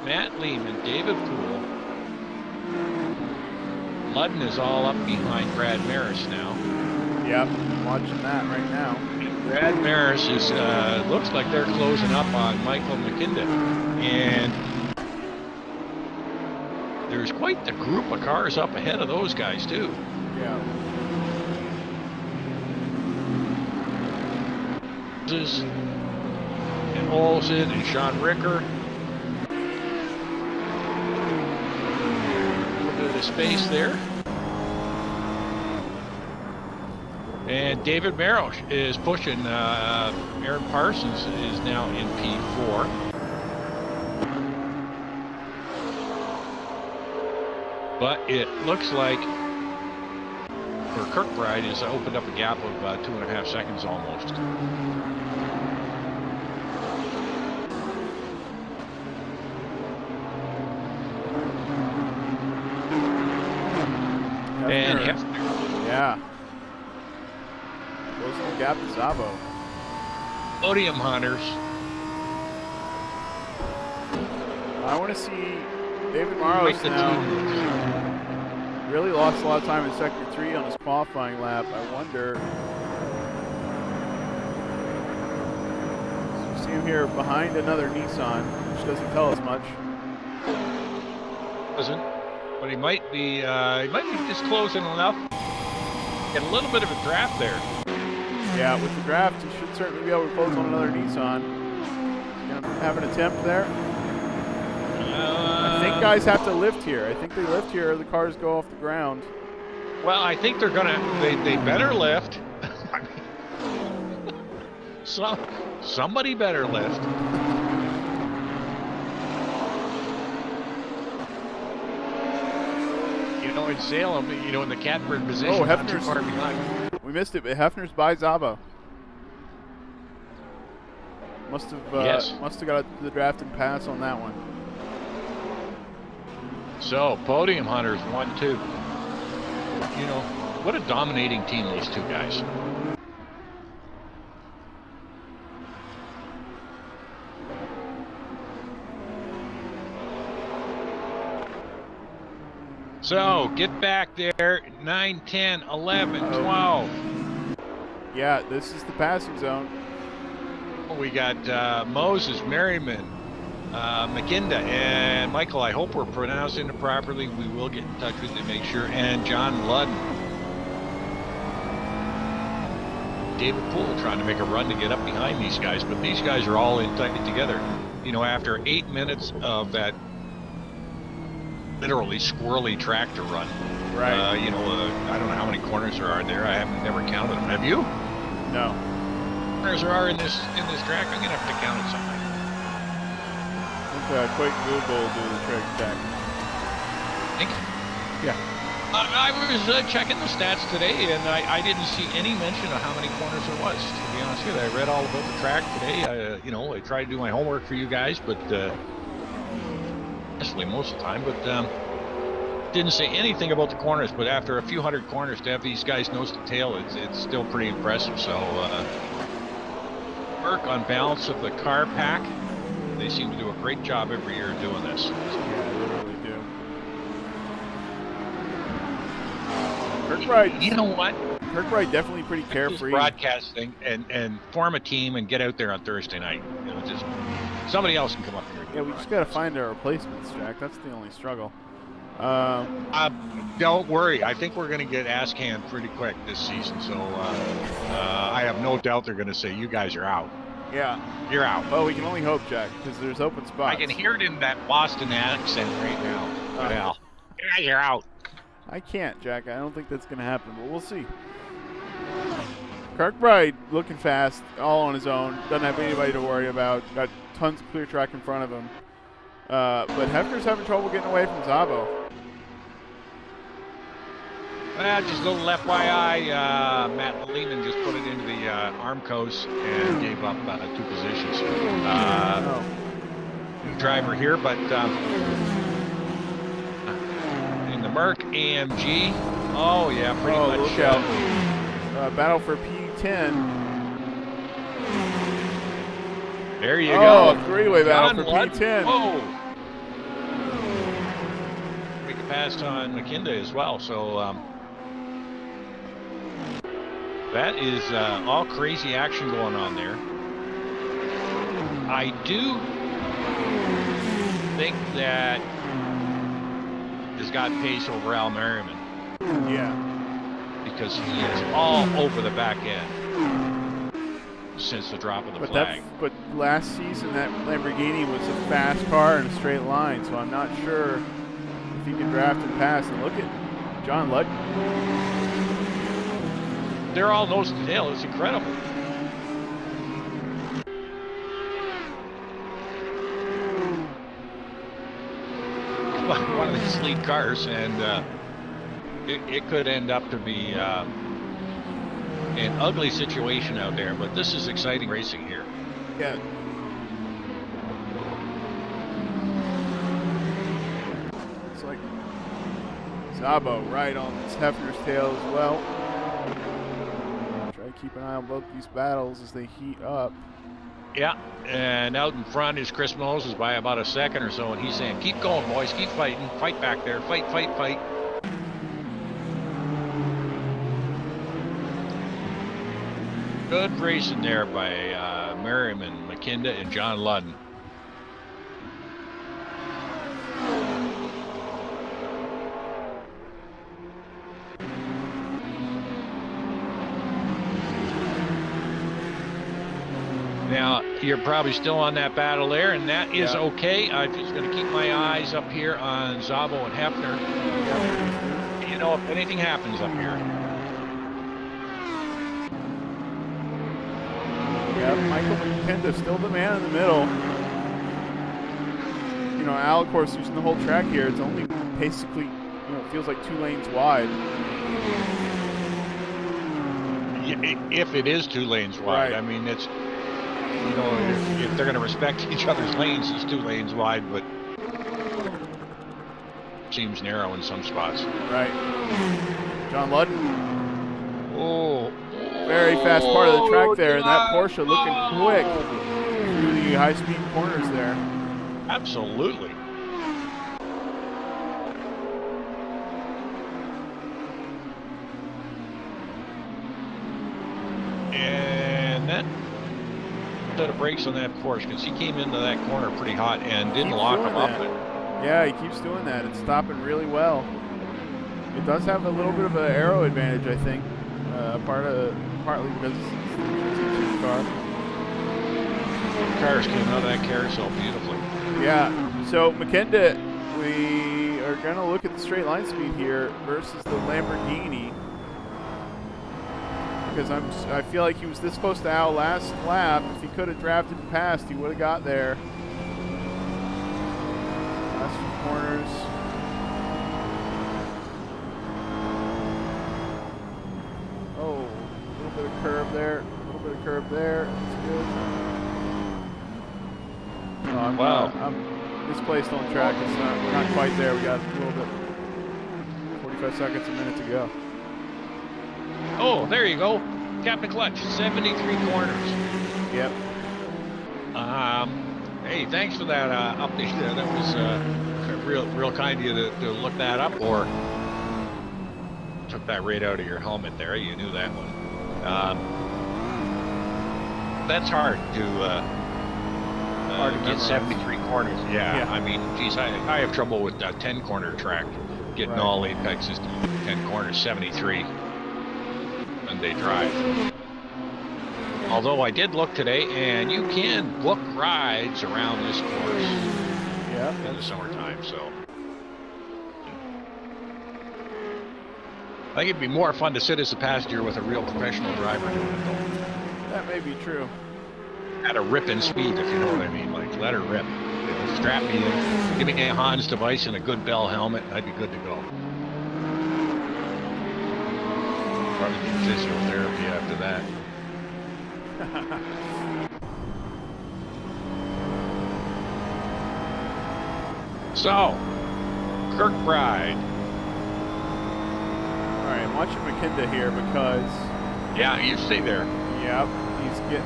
Matt Lehman, David Poole, Ludden is all up behind Brad Maris now. Yep, I'm watching that right now. Brad Maris is, looks like they're closing up on Michael McKinda. And there's quite the group of cars up ahead of those guys, too. Yeah. And Olsen and Sean Ricker. of space there. And David Merrill is pushing. Aaron Parsons is now in P4. But it looks like for Kirkbride has opened up a gap of 2.5 seconds almost. And Hefner. Yeah. Closing the gap to Zabo. Podium hunters. I want to see David Maros now. Really lost a lot of time in sector 3 on his qualifying lap. I wonder. So you see him here behind another Nissan, which doesn't tell us much. Doesn't, but he might be just closing enough. Get a little bit of a draft there. Yeah, with the draft, he should certainly be able to close on another Nissan. He's gonna have an attempt there. I think guys have to lift here. I think they lift here or the cars go off the ground. Well, I think they're gonna. They better lift. Somebody better lift. You know, in Salem, you know, in the catbird position, Oh, not too Hefner's far behind. We missed it, but Hefner's by Zabo. Must have got the draft and pass on that one. So, podium hunters, 1-2. You know, what a dominating team, those two guys. So, get back there, 9, 10, 11, 12. Yeah, this is the passing zone. We got Moses, Merriman, McKinda, and Michael, I hope we're pronouncing it properly. We will get in touch with you to make sure. And John Ludden. David Poole trying to make a run to get up behind these guys, but these guys are all in tight together. You know, after 8 minutes of that literally squirrely tractor run. Right. You know, I don't know how many corners there are there. I haven't never counted them. Have you? No. Corners there are in this track. I'm gonna have to count it sometime. I think Quake Google will do the trick check. Think? Yeah. I was checking the stats today, and I didn't see any mention of how many corners there was. To be honest with you, I read all about the track today. You know, I tried to do my homework for you guys, but especially most of the time, but didn't say anything about the corners. But after a few hundred corners, to have these guys nose to tail, it's still pretty impressive. So work on balance of the car pack. They seem to do a great job every year doing this. Yeah, they really do. Kirkbride, you know what? Kirkbride definitely pretty carefree. Broadcasting and form a team and get out there on Thursday night. You know, just somebody else can come up here. Yeah, we just got to find our replacements, Jack. That's the only struggle. Don't worry. I think we're going to get ass canned pretty quick this season. So I have no doubt they're going to say, you guys are out. Yeah. You're out. Well, we can only hope, Jack, because there's open spots. I can hear it in that Boston accent right now. Well, you guys are out. I can't, Jack. I don't think that's going to happen, but we'll see. Kirkbride looking fast, all on his own. Doesn't have anybody to worry about. Got tons of clear track in front of him. But Hefner's having trouble getting away from Zabo. Well, just a little FYI, Matt Lehman just put it into the Armco's and gave up 2 positions. New driver here, but in the Merc AMG, oh yeah, pretty much. Look out. Battle for P10. There you go. Three-way battle for P10. Whoa. We can pass on McKinda as well, so that is all crazy action going on there. I do think that has got pace over Al Merriman. Yeah. Because he is all over the back end since the drop of the flag. But last season, that Lamborghini was a fast car in a straight line, so I'm not sure if if he can draft and pass. And look at John Ludden. They're all nose to tail. It's incredible. One of these lead cars, and it could end up to be an ugly situation out there, but this is exciting racing here. Yeah. It's like Zabo right on Hefner's tail as well. Try to keep an eye on both these battles as they heat up. Yeah, and out in front is Chris Moses by about a second or so, and he's saying, keep going, boys, keep fighting, fight back there, fight, fight, fight. Good racing there by Merriman, McKinda, and John Ludden. Now, you're probably still on that battle there, and that is okay. I'm just going to keep my eyes up here on Zabo and Hefner. You know, if anything happens up here. Yep, Michael McKinda still the man in the middle. You know, Al, of course, using the whole track here. It's only basically, you know, it feels like 2 lanes wide. If it is 2 lanes wide, right. I mean, it's, you know, if they're going to respect each other's lanes, it's 2 lanes wide, but seems narrow in some spots. Right. John Ludden. Oh. Very fast part of the track there, and that Porsche looking quick through the high-speed corners there. Absolutely. And that set of brakes on that Porsche, because he came into that corner pretty hot and didn't lock him up. Yeah, he keeps doing that. It's stopping really well. It does have a little bit of an aero advantage, I think. Partly because it's a car. The cars came out of that carousel beautifully. Yeah. So McKinda, we are going to look at the straight line speed here versus the Lamborghini, because I feel like he was this close to Al last lap. If he could have drafted and passed, he would have got there. Last few corners. Curve there, a little bit of curve there. That's good. No, I'm misplaced on track. It's not quite there. We got a little bit, 45 seconds, a minute to go. Oh, there you go. Captain Clutch, 73 corners. Yep. Hey, thanks for that update there. That was real kind of you to look that up, or took that right out of your helmet there. You knew that one. That's hard to get 73 corners. Yeah, I mean, geez, I have trouble with a 10-corner track, getting all apexes to 10 corners, 73, and they drive. Although I did look today, and you can book rides around this course in the summertime, so. I think it'd be more fun to sit as a passenger with a real professional driver doing it, though. That may be true. At a ripping speed, if you know what I mean. Like, let her rip. You know, strap me in, give me a Hans device and a good Bell helmet, and I'd be good to go. Probably need physiotherapy after that. So, Kirkbride. All right, I'm watching McKinda here because... Yeah, you stay there. Yep, he's getting...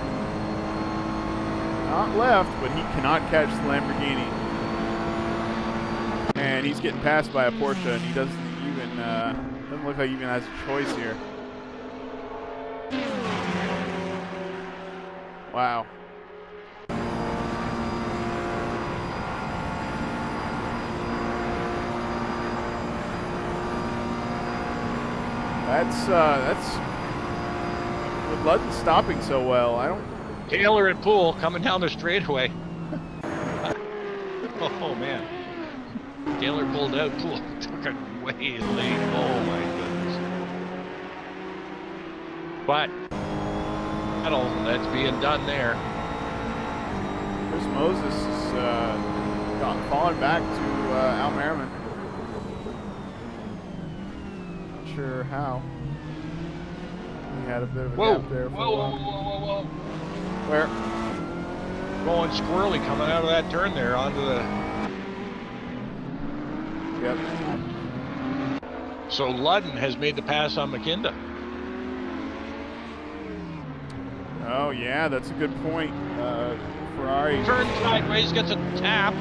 not left, but he cannot catch the Lamborghini. And he's getting passed by a Porsche, and he doesn't even... doesn't look like he even has a choice here. Wow. That's with Ludden stopping so well. I don't. Taylor and Poole coming down the straightaway. Oh man. Taylor pulled out, took it way late. Oh my goodness. But that's being done there. Chris Moses is falling back to Al Merriman. Not sure how. He had a bit of a gap there. Whoa. Where? Going squirrely coming out of that turn there onto the... Yep. So Ludden has made the pass on McKinda. Oh, yeah, that's a good point. Ferrari. Turns sideways, gets a tap.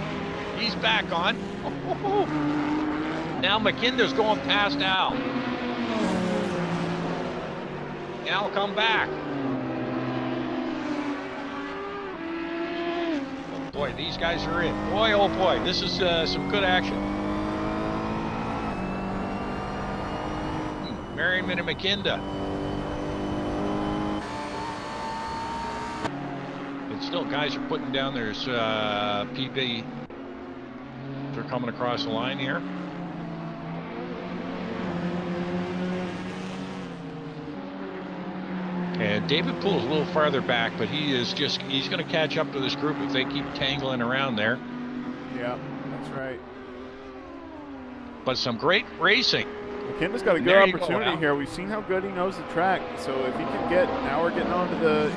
He's back on. Oh. Now McKinda's going past Al. Al, come back. Oh boy, these guys are in. Boy, oh boy, this is some good action. Merriman and McKinda. And still, guys are putting down their PB. They're coming across the line here. And David Poole's a little farther back, but he's going to catch up to this group if they keep tangling around there. Yeah, that's right. But some great racing. McKinda's got a good opportunity here. We've seen how good he knows the track. So if he can now we're getting on to the,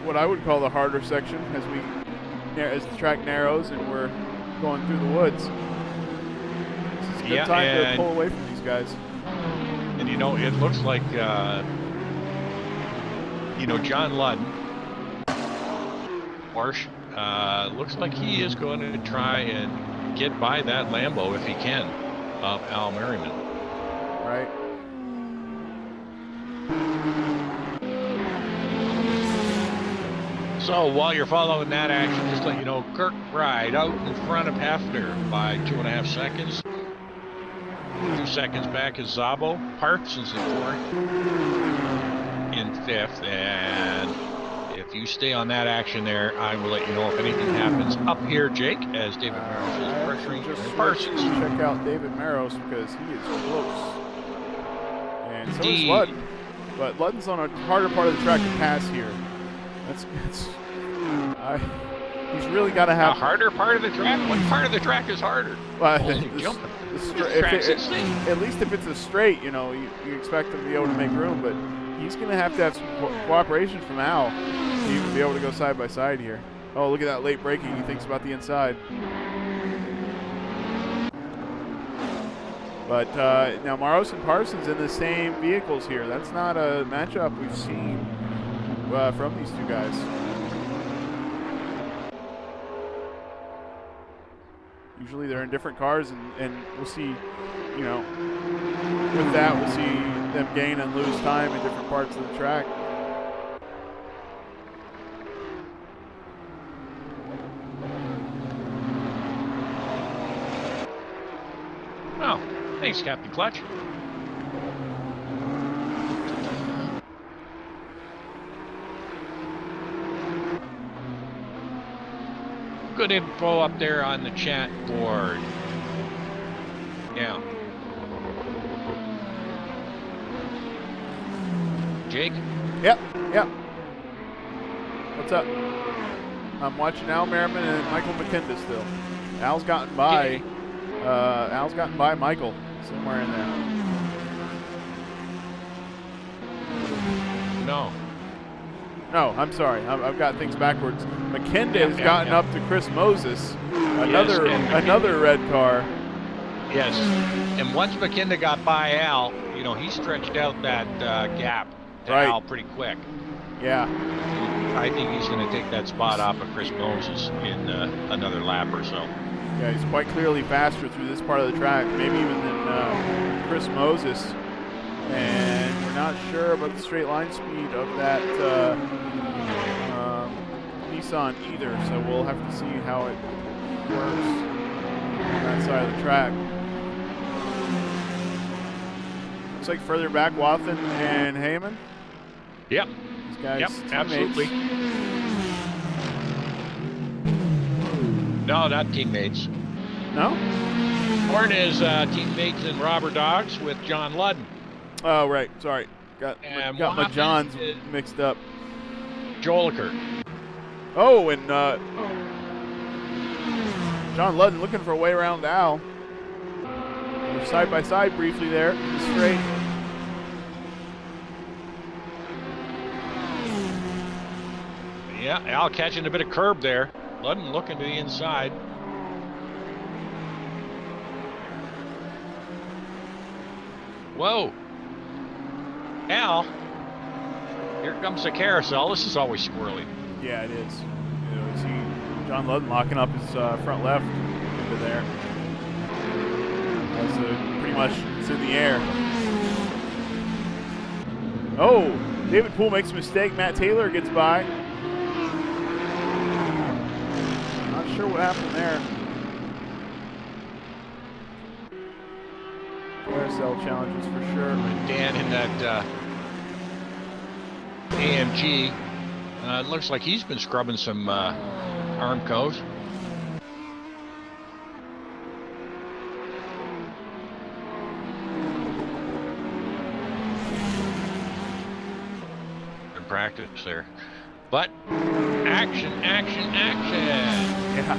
what I would call the harder section as the track narrows and we're going through the woods. This is a good time to pull away from these guys. And it looks like, John Ludden, Porsche, looks like he is going to try and get by that Lambo if he can of Al Merriman. Right. So while you're following that action, just let you know, Kirkbride out in front of Hefner by 2.5 seconds. 2 seconds back is Szabo. Parsons in 4th, in 5th, and if you stay on that action there, I will let you know if anything happens up here, Jake, as David Maros is pressuring Parsons. Check out David Maros because he is close. And so is Ludden. But Ludden's on a harder part of the track to pass here. He's really got to have... A harder part of the track? What part of the track is harder? Well, jumping. At least if it's a straight, you expect him to be able to make room, but he's going to have some cooperation from Al to even be able to go side by side here. Oh, look at that late braking. He thinks about the inside. But now Maros and Parsons in the same vehicles here. That's not a matchup we've seen from these two guys. Usually they're in different cars, and we'll see, with that we'll see them gain and lose time in different parts of the track. Oh, thanks, Captain Clutch. Good info up there on the chat board. Yeah. Jake? Yep. What's up? I'm watching Al Merriman and Michael McKinda still. Al's gotten by Michael somewhere in there. No, I'm sorry. I've got things backwards. McKinda has gotten up to Chris Moses, another red car. Yes, and once McKinda got by Al, he stretched out that gap to Al pretty quick. Yeah. I think he's going to take that spot off of Chris Moses in another lap or so. Yeah, he's quite clearly faster through this part of the track, maybe even than Chris Moses. And we're not sure about the straight line speed of that Nissan either, so we'll have to see how it works on that side of the track. Looks like further back, Wathan and Heyman. Yep. These guys, absolutely. No, not teammates. No? Horn is teammates in Robber Dogs with John Ludden. Oh, right. Sorry. Got my Johns mixed up. Joliker. Oh, and John Ludden looking for a way around Al. They're side by side briefly there. Straight. Yeah, Al catching a bit of curb there. Ludden looking to the inside. Whoa. Al. Here comes the carousel. This is always squirrely. Yeah, it is. You know, see John Ludden locking up his front left into there. That's pretty much it's in the air. Oh, David Poole makes a mistake. Matt Taylor gets by. Not sure what happened there. Carousel challenges for sure. Dan in that AMG. It looks like he's been scrubbing some Armcos. Good practice there. But action, action, action. Yeah.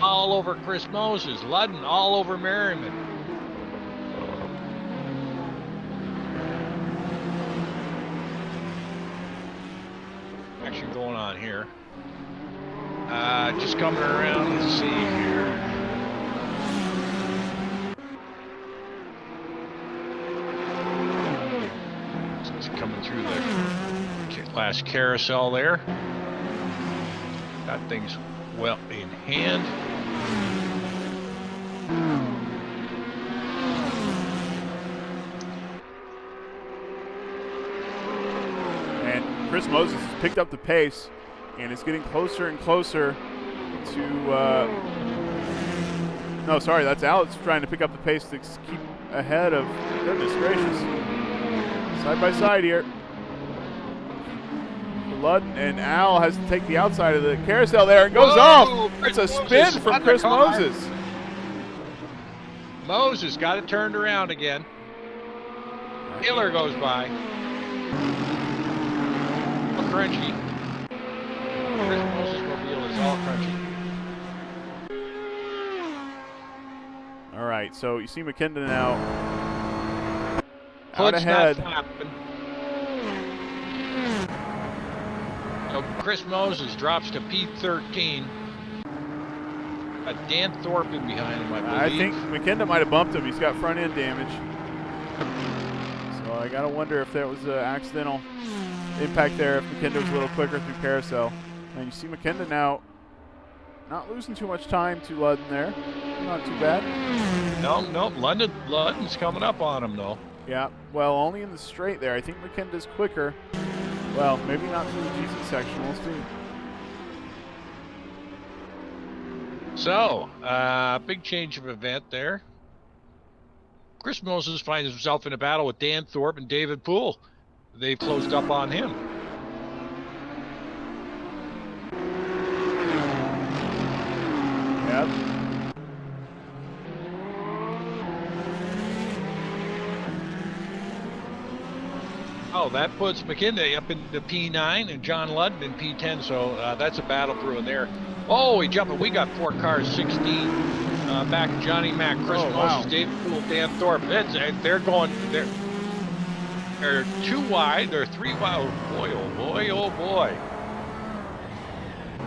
All over Chris Moses. Ludden all over Merriman. Action going on here. Just coming around. Let's see here. Just coming through the last carousel there. Got things well in hand. And Chris Moses has picked up the pace and is getting closer and closer to no, sorry, that's Alex trying to pick up the pace to keep ahead of, goodness gracious. Side by side here. Ludden and Al has to take the outside of the carousel there and goes off. It's a spin from Chris Moses. Moses got it turned around again. Hiller goes by. Crunchy. Chris Moses mobile is all crunchy. All right, so you see McKinnon now out Hood's ahead. not flapping. So Chris Moses drops to P13. Got Dan Thorpe in behind him, I believe. I think McKinnon might have bumped him. He's got front end damage. So I got to wonder if that was an accidental impact there, if McKinnon was a little quicker through carousel. And you see McKinnon now not losing too much time to Ludden there. Not too bad. No, Ludden's coming up on him, though. Yeah, well, only in the straight there. I think McKinnon quicker. Well, maybe not through the GC section. We'll see. So, big change of event there. Chris Moses finds himself in a battle with Dan Thorpe and David Poole. They've closed up on him. Yep. Oh, that puts McKinnon up into P9 and John Ludden in P10, so that's a battle brewing there. Oh, he jumped. We got 4 cars, 16. Back Johnny Mack, Chris Moses, David Poole, Dan Thorpe. They're going. They're 2 wide. They're 3 wide. Oh boy! Oh boy! Oh boy!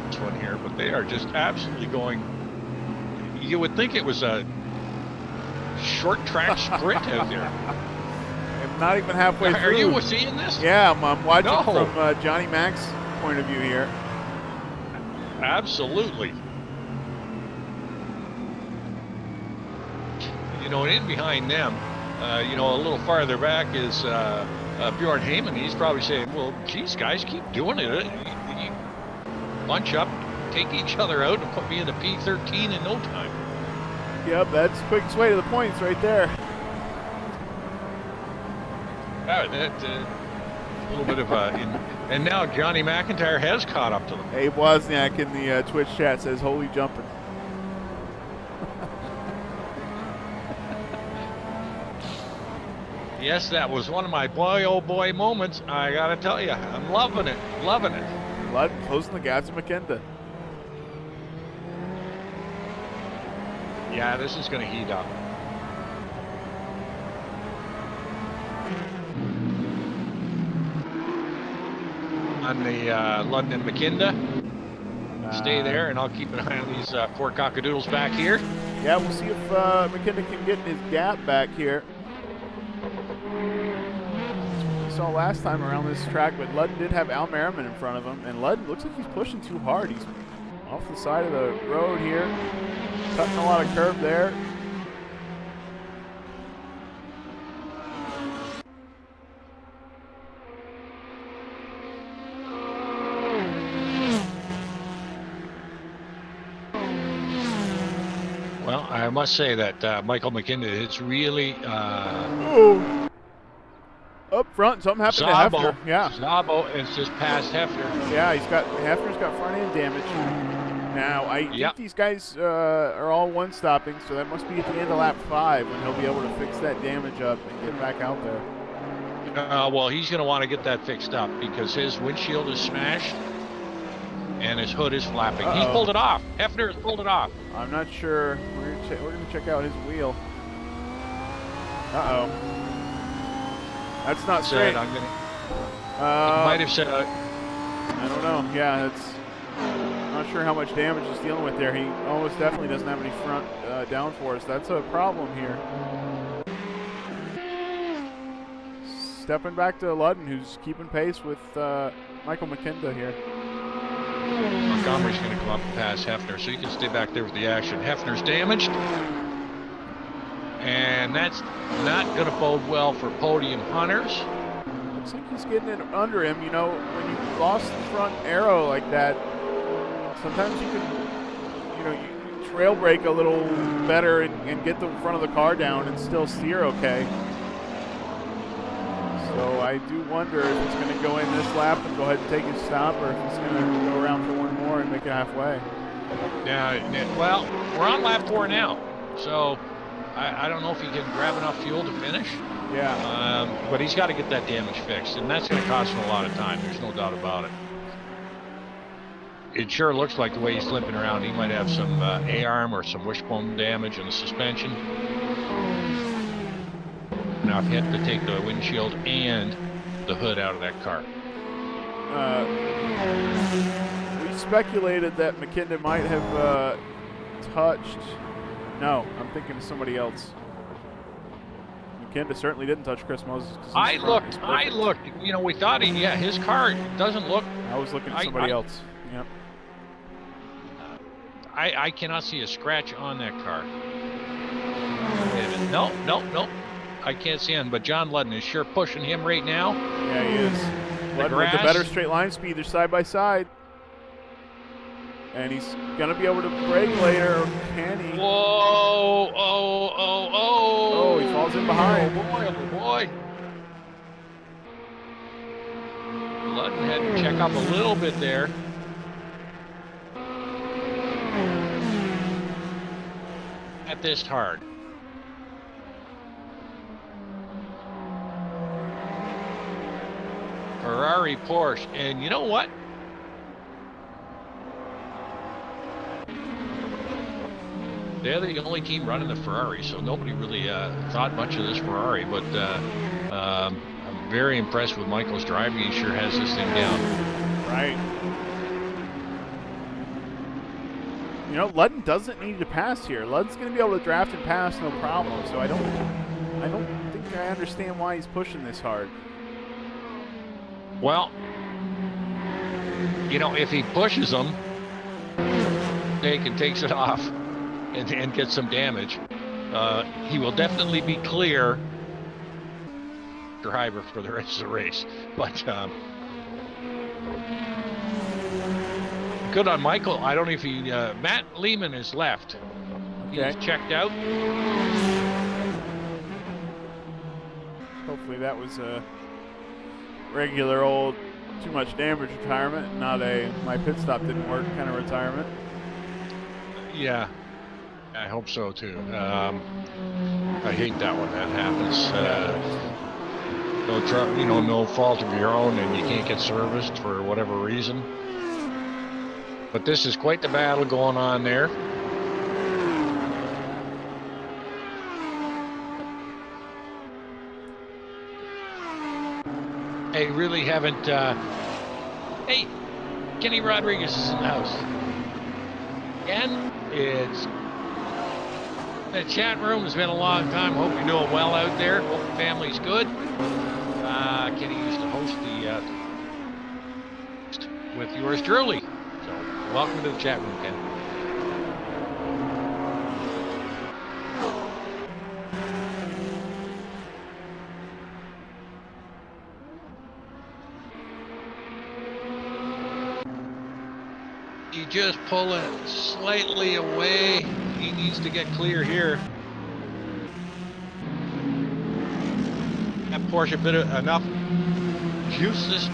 This one here, but they are just absolutely going. You would think it was a short track sprint out there. I'm not even halfway through. Are you seeing this? Yeah, I'm watching from Johnny Mack's point of view here. Absolutely. You know, in behind them, you know, a little farther back is Bjorn Heyman. He's probably saying, well, geez, guys, keep doing it. You bunch up, take each other out, and put me into P13 in no time. Yep, that's the quickest way to the points right there. little bit of and now Johnny McIntyre has caught up to them. Abe Wozniak in the Twitch chat says, "Holy jumping." Yes, that was one of my boy, oh boy moments. I gotta tell you, I'm loving it, loving it. Ludd closing the gap to McKinda. Yeah, this is gonna heat up. On the Ludden and McKinda. Stay there, and I'll keep an eye on these poor cockadoodles back here. Yeah, we'll see if McKinda can get his gap back here. That's what we saw last time around this track, but Ludden did have Al Merriman in front of him, and Ludden looks like he's pushing too hard. He's off the side of the road here, cutting a lot of curb there. Well, I must say that Michael McKinda is really up front, something happened to Hefner. Yeah. Zabo is just past Hefner. Yeah, Hefner's got front end damage. Now, I think these guys are all one-stopping, so that must be at the end of lap 5 when he'll be able to fix that damage up and get back out there. Well, he's going to want to get that fixed up because his windshield is smashed and his hood is flapping. He's pulled it off. Hefner has pulled it off. I'm not sure. We're going to check out his wheel. Uh-oh. That's not straight. I'm gonna. He might have said. I don't know. Yeah, I'm not sure how much damage he's dealing with there. He almost definitely doesn't have any front downforce. That's a problem here. Stepping back to Ludden, who's keeping pace with Michael McKinda here. Montgomery's going to come up and pass Hefner, so you can stay back there with the action. Hefner's damaged. And that's not going to bode well for podium hunters. Looks like he's getting it under him. You know, when you lost the front arrow like that, sometimes you can, you trail brake a little better and get the front of the car down and still steer okay. So I do wonder if he's going to go in this lap and go ahead and take his stop, or if he's going to go around for one more and make it halfway. Yeah, well, we're on lap 4 now, so I don't know if he can grab enough fuel to finish. Yeah. But he's got to get that damage fixed, and that's going to cost him a lot of time. There's no doubt about it. It sure looks like the way he's limping around, he might have some A-arm or some wishbone damage in the suspension. Enough hit to take the windshield and the hood out of that car. We speculated that McKinda might have touched. No, I'm thinking of somebody else. McKinda certainly didn't touch Chris Moses. I looked. You know, we thought his car doesn't look. I was looking at somebody else. Yep. I cannot see a scratch on that car. No. I can't see him, but John Ludden is sure pushing him right now. Yeah, he is. Ludden with the better straight line speed. They're side by side. And he's going to be able to brake later, or can he? Whoa! Oh, he falls in behind. Oh, boy. Ludden had to check up a little bit there. At this hard. Ferrari, Porsche, and you know what? They're the only team running the Ferrari, so nobody really thought much of this Ferrari, but I'm very impressed with Michael's driving. He sure has this thing down. Right. You know, Ludden doesn't need to pass here. Ludden's going to be able to draft and pass no problem, so I don't think I understand why he's pushing this hard. Well, you know, if he pushes them, Jake and takes it off and gets some damage, he will definitely be clear driver for the rest of the race. But good on Michael. I don't know if he Matt Lehman is left. Okay. He's checked out. Hopefully that was regular old too much damage retirement, not a my pit stop didn't work kind of retirement. Yeah, I hope so too. I hate that when that happens. No fault of your own, and you can't get serviced for whatever reason. But this is quite the battle going on there. Hey, really haven't. Hey, Kenny Rodriguez is in the house. Again, it's the chat room. It's been a long time. Hope you're doing well out there. Hope the family's good. Kenny used to host the with yours truly. So welcome to the chat room, Kenny. He just pulling slightly away. He needs to get clear here. That Porsche bit of enough juices.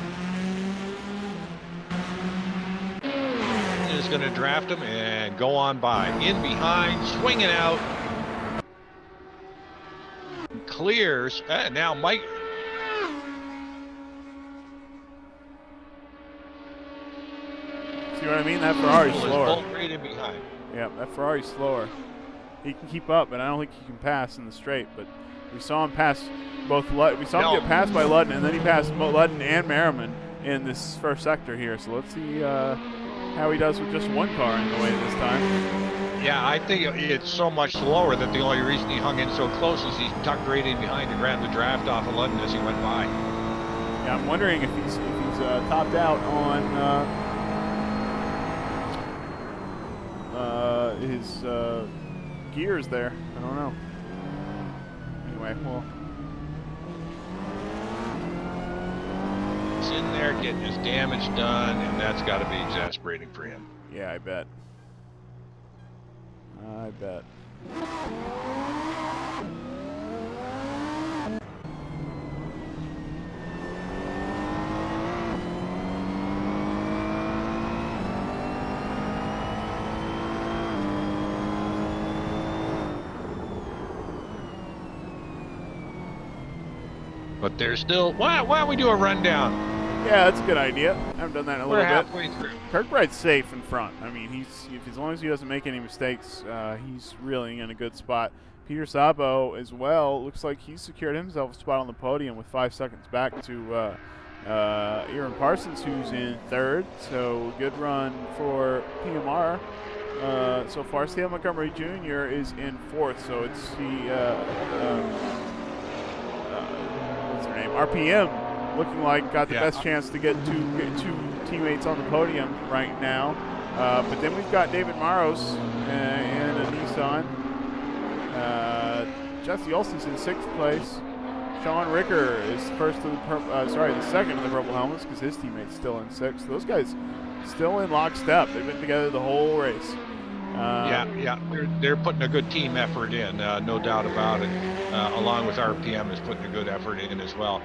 Is going to draft him and go on by. In behind, swinging out. Clears. Now Mike. See what I mean? That Ferrari's slower. Right in behind. Yeah, that Ferrari's slower. He can keep up, but I don't think he can pass in the straight. But we saw him pass both. We saw him get passed by Ludden, and then he passed Ludden and Merriman in this first sector here. So let's see how he does with just one car in the way this time. Yeah, I think it's so much slower that the only reason he hung in so close is he tucked right in behind to grab the draft off of Ludden as he went by. Yeah, I'm wondering if he's topped out on his gears there. I don't know. Anyway, well. He's in there getting his damage done, and that's got to be exasperating for him. Yeah, I bet. I bet. But there's still. Why don't we do a rundown? Yeah, that's a good idea. I haven't done that in a little bit. We're halfway through. Kirkbride's safe in front. I mean, as long as he doesn't make any mistakes, he's really in a good spot. Peter Sabo as well. Looks like he's secured himself a spot on the podium with 5 seconds back to Aaron Parsons, who's in third. So good run for PMR. So far, Steve Montgomery Jr. is in fourth. So it's the what's her name? RPM. Looking like got the best chance to get two teammates on the podium right now. But then we've got David Maros and a Nissan. Jesse Olsen's in sixth place. Sean Ricker is the second of the purple helmets because his teammate's still in sixth. Those guys still in lockstep. They've been together the whole race. They're putting a good team effort in, no doubt about it. Along with RPM is putting a good effort in as well.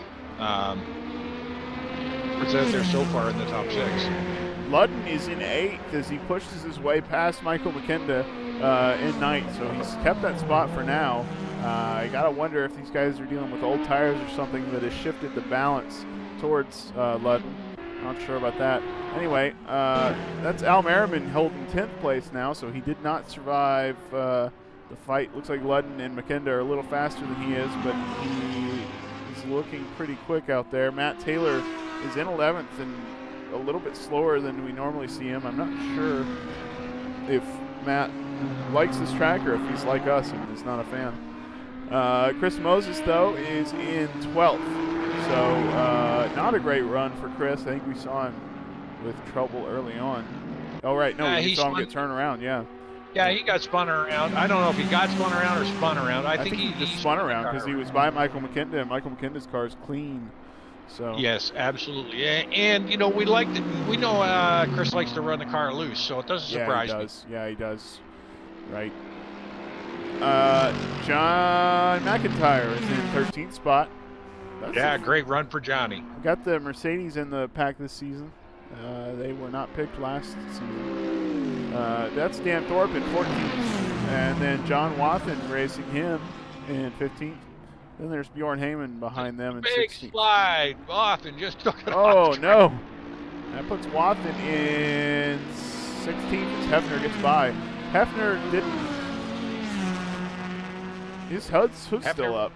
It's out there so far in the top six. Ludden is in eighth as he pushes his way past Michael McKinda in ninth, so he's kept that spot for now. I gotta wonder if these guys are dealing with old tires or something that has shifted the balance towards Ludden. Not sure about that. Anyway, that's Al Merriman holding 10th place now, so he did not survive the fight. Looks like Ludden and McKinda are a little faster than he is, but he is looking pretty quick out there. Matt Taylor is in 11th and a little bit slower than we normally see him. I'm not sure if Matt likes this track or if he's like us and is not a fan. Chris Moses, though, is in 12th. So not a great run for Chris. I think we saw him with trouble early on. Oh, right. No, we saw him get turned around, yeah. Yeah, he got spun around. I don't know if he got spun around or spun around. I think he just spun around because he was by Michael McKinda, and Michael McKinda's car is clean. So yes, absolutely. And you know, we know Chris likes to run the car loose, so it doesn't surprise me. Yeah, he does. Right. John McIntyre is in 13th spot. Yeah, great run for Johnny. We got the Mercedes in the pack this season. They were not picked last season. That's Dan Thorpe in 14th, and then John Wathen racing him in 15th. Then there's Bjorn Heyman behind them in 16th. Big slide. Wathen just took it Oh, off. no. That puts Wathen in 16th as Hefner gets by. Hefner didn't. His hood's still up.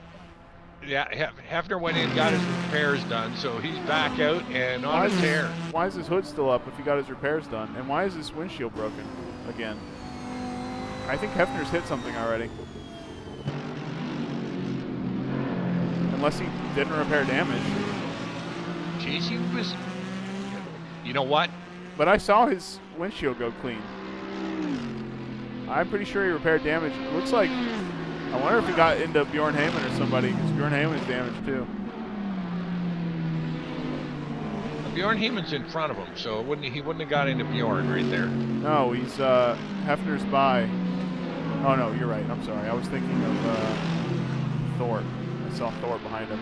Yeah, Hefner went in, got his repairs done, so he's back out and on a tear. Why is his hood still up if he got his repairs done? And why is his windshield broken again? I think Hefner's hit something already. Unless he didn't repair damage. Jeez, he was... You know what? But I saw his windshield go clean. I'm pretty sure he repaired damage. It looks like... I wonder if he got into Bjorn Heyman or somebody, because Bjorn Heyman is damaged too. Bjorn Heyman's in front of him, so he wouldn't have got into Bjorn right there. No, he's Hefner's by. Oh no, you're right. I'm sorry. I was thinking of Thorpe. I saw Thorpe behind him.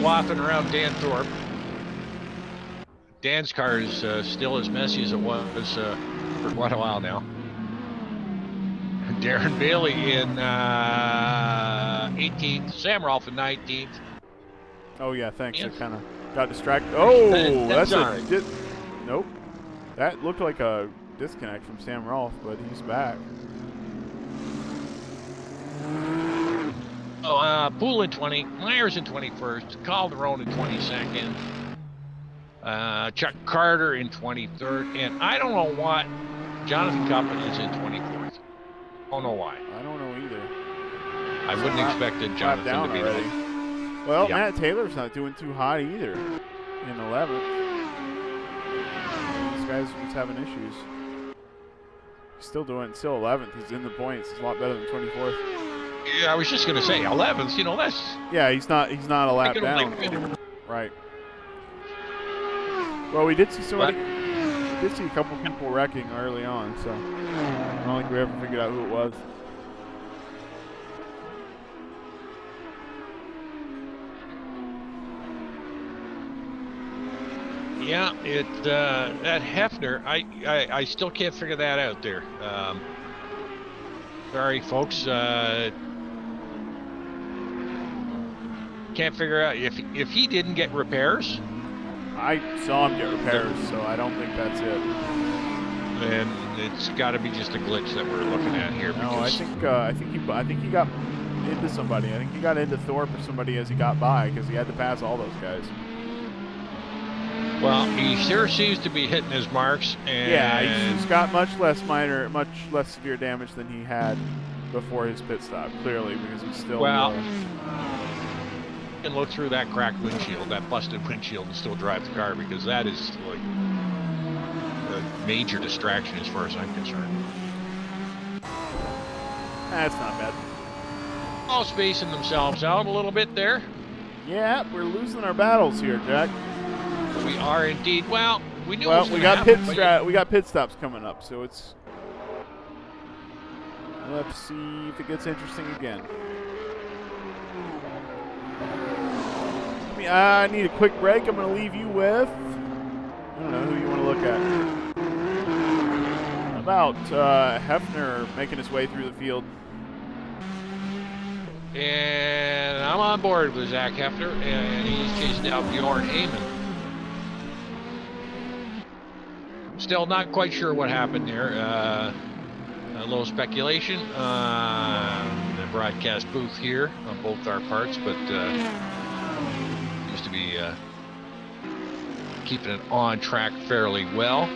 Waffing around Dan Thorpe. Dan's car is still as messy as it was for quite a while now. Darren Bailey in 18th. Sam Rolfe in 19th. Oh yeah, thanks. Yeah. I kind of got distracted. Oh, that's a all right. nope. That looked like a disconnect from Sam Rolfe, but he's back. Oh, Poole in 20, Myers in 21st, Calderon in 22nd, Chuck Carter in 23rd, and I don't know what Jonathan Cuppin is in 24th. I don't know why. I don't know either. I wouldn't expected Jonathan to be already. there. Well, Yeah. Matt Taylor's not doing too hot either in 11th. This guy's just having issues. He's still 11th. He's in the points. It's a lot better than 24th. Yeah, I was just gonna say 11th. You know, that's Yeah, he's not a lap down. Right. Well, we did see somebody. We did see a couple people wrecking early on, so I don't think we ever figured out who it was. Yeah, that Hefner, I still can't figure that out there. Sorry, folks. Can't figure out if he didn't get repairs. I saw him get repairs, so I don't think that's it. Then it's got to be just a glitch that we're looking at here. No, I think he got into somebody. I think he got into Thorpe or somebody as he got by because he had to pass all those guys. Well, he sure seems to be hitting his marks. And yeah, he's got much less severe damage than he had before his pit stop. Clearly, because he's still. Well, you can look through that cracked windshield, that busted windshield, and still drive the car because that is like a major distraction as far as I'm concerned. That's not bad. All spacing themselves out a little bit there. Yeah, we're losing our battles here, Jack. We are indeed. Well, we knew. Well, it was we gonna got happen, we got pit stops coming up, so it's. Let's see if it gets interesting again. I need a quick break. I'm going to leave you with. I don't know who you want to look at. How about Hefner making his way through the field. And I'm on board with Zach Hefner, and he's chasing down Bjorn Heyman. Still not quite sure what happened there. A little speculation on the broadcast booth here on both our parts, but seems to be keeping it on track fairly well.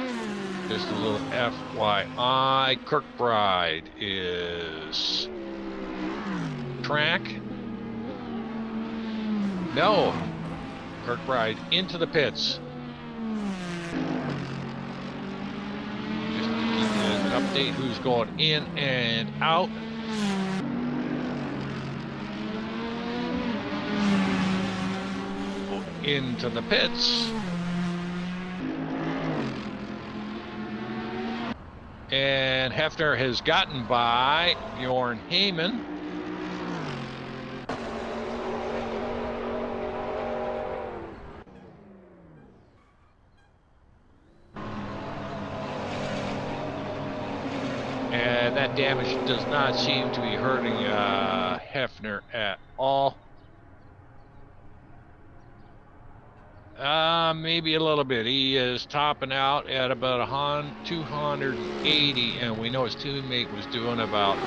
Just a little FYI, Kirkbride is track. No, Kirkbride into the pits. Just to keep you an update who's going in and out. Into the pits. And Hefner has gotten by Bjorn Heyman. And that damage does not seem to be hurting Hefner at all. Maybe a little bit. He is topping out at about 280, and we know his teammate was doing about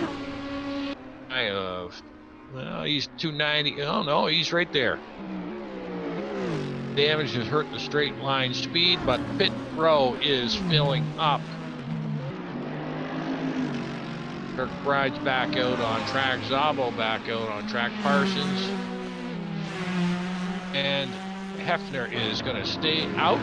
well, he's 290. Oh no, he's right there. Damage has hurt the straight line speed, but pit row is filling up. Kirkbride's back out on track. Zabo back out on track. Parsons and Hefner is going to stay out.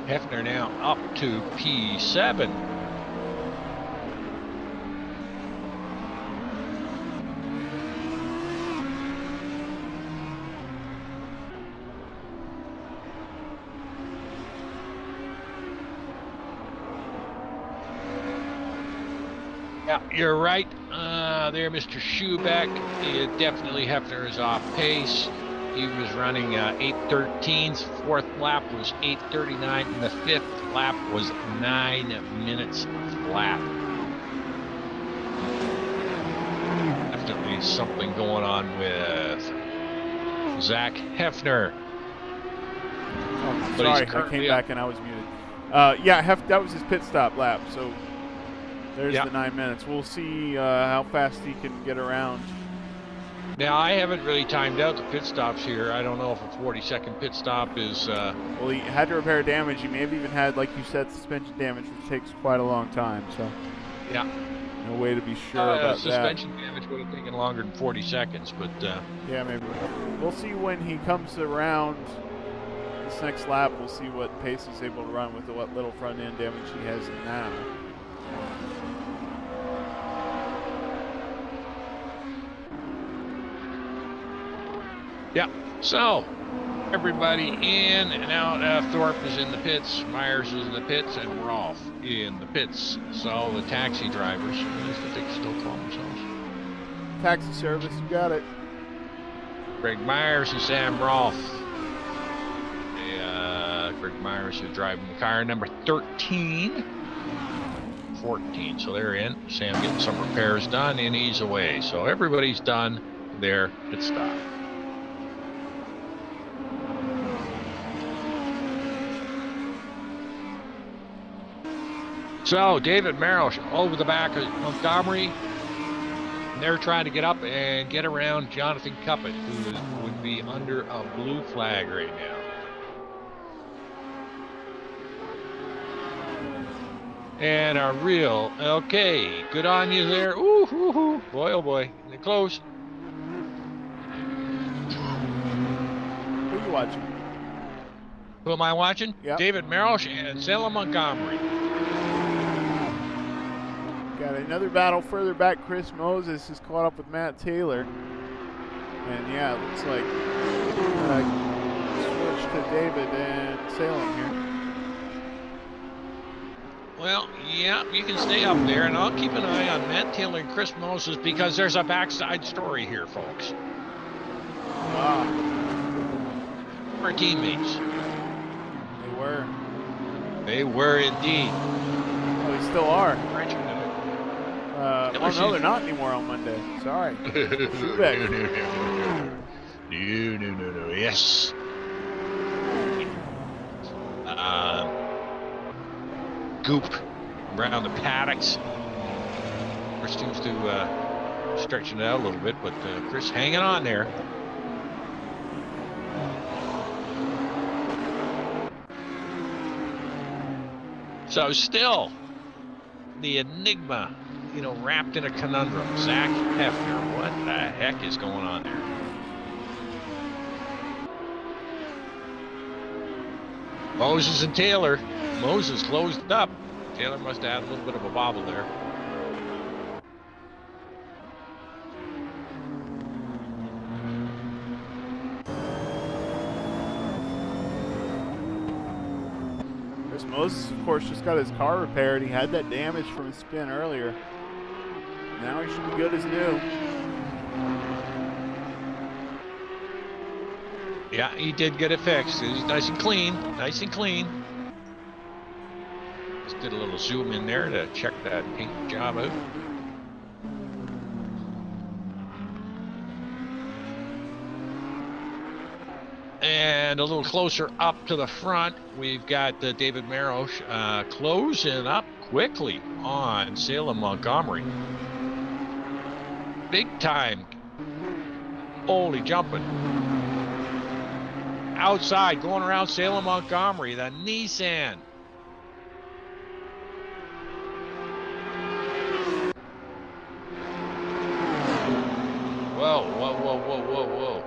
Hefner now up to P7. Yeah, you're right. There, Mr. Schubeck. Definitely Hefner is off pace. He was running 8:13's. Fourth lap was 8:39, and the fifth lap was 9 minutes flat. Definitely something going on with Zach Hefner. Oh, sorry, I came back and I was muted. Yeah, that was his pit stop lap, so there's the 9 minutes. We'll see how fast he can get around. Now, I haven't really timed out the pit stops here. I don't know if a 40-second pit stop is... Well, he had to repair damage. He may have even had, like you said, suspension damage, which takes quite a long time. So, yeah, no way to be sure about suspension damage would have taken longer than 40 seconds, but... yeah, maybe. We'll see when he comes around this next lap. We'll see what pace he's able to run with what little front-end damage he has now. Yeah, so everybody in and out. Thorpe is in the pits, Myers is in the pits, and Rolf in the pits. So the taxi drivers, at least I think they still call themselves. Taxi service, you got it. Greg Myers and Sam Rolf. Greg Myers is driving the car number 13. 14, so they're in. Sam getting some repairs done, and he's away. So everybody's done their pit stop. So David Merrill over the back of Montgomery. And they're trying to get up and get around Jonathan Cuppett, who would be under a blue flag right now. And a real, okay, good on you there. Ooh, ooh, ooh. Boy, oh boy, they're close. Who are you watching? Who am I watching? Yep. David Merrill and Salem Montgomery. Got another battle further back. Chris Moses is caught up with Matt Taylor. And yeah, it looks like switch to David and Salem here. Well, yeah, you can stay up there, and I'll keep an eye on Matt Taylor and Chris Moses because there's a backside story here, folks. Wow. We're teammates. They were. They were indeed. Oh, they still are. Oh, no, they're not anymore on Monday. Sorry. No. Yes. Goop around the paddocks. Chris seems to stretching it out a little bit, but Chris hanging on there. So still the enigma, wrapped in a conundrum. Zach Hefner, what the heck is going on there? Moses and Taylor. Moses closed up. Taylor must have had a little bit of a bobble there. Chris Moses, of course, just got his car repaired. He had that damage from his spin earlier. Now he should be good as new. Yeah, he did get it fixed. It was nice and clean. Nice and clean. Just did a little zoom in there to check that paint job out. And a little closer up to the front, we've got David Marosh closing up quickly on Salem Montgomery. Big time. Holy jumping. Outside, going around Salem Montgomery, the Nissan. Whoa, whoa, whoa, whoa, whoa, whoa.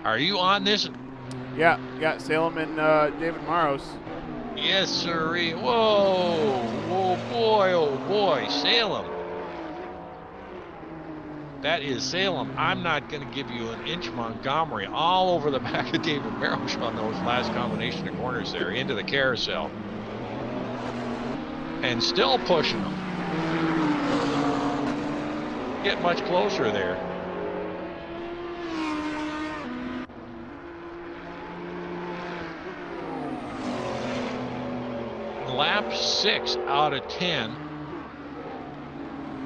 Are you on this? Yeah, Salem and David Maros. Yes, sirree. Whoa, whoa, boy, oh boy, Salem. That is Salem. I'm not going to give you an inch. Montgomery all over the back of David Marosh on those last combination of corners there into the carousel. And still pushing them. Get much closer there. Lap 6 out of 10.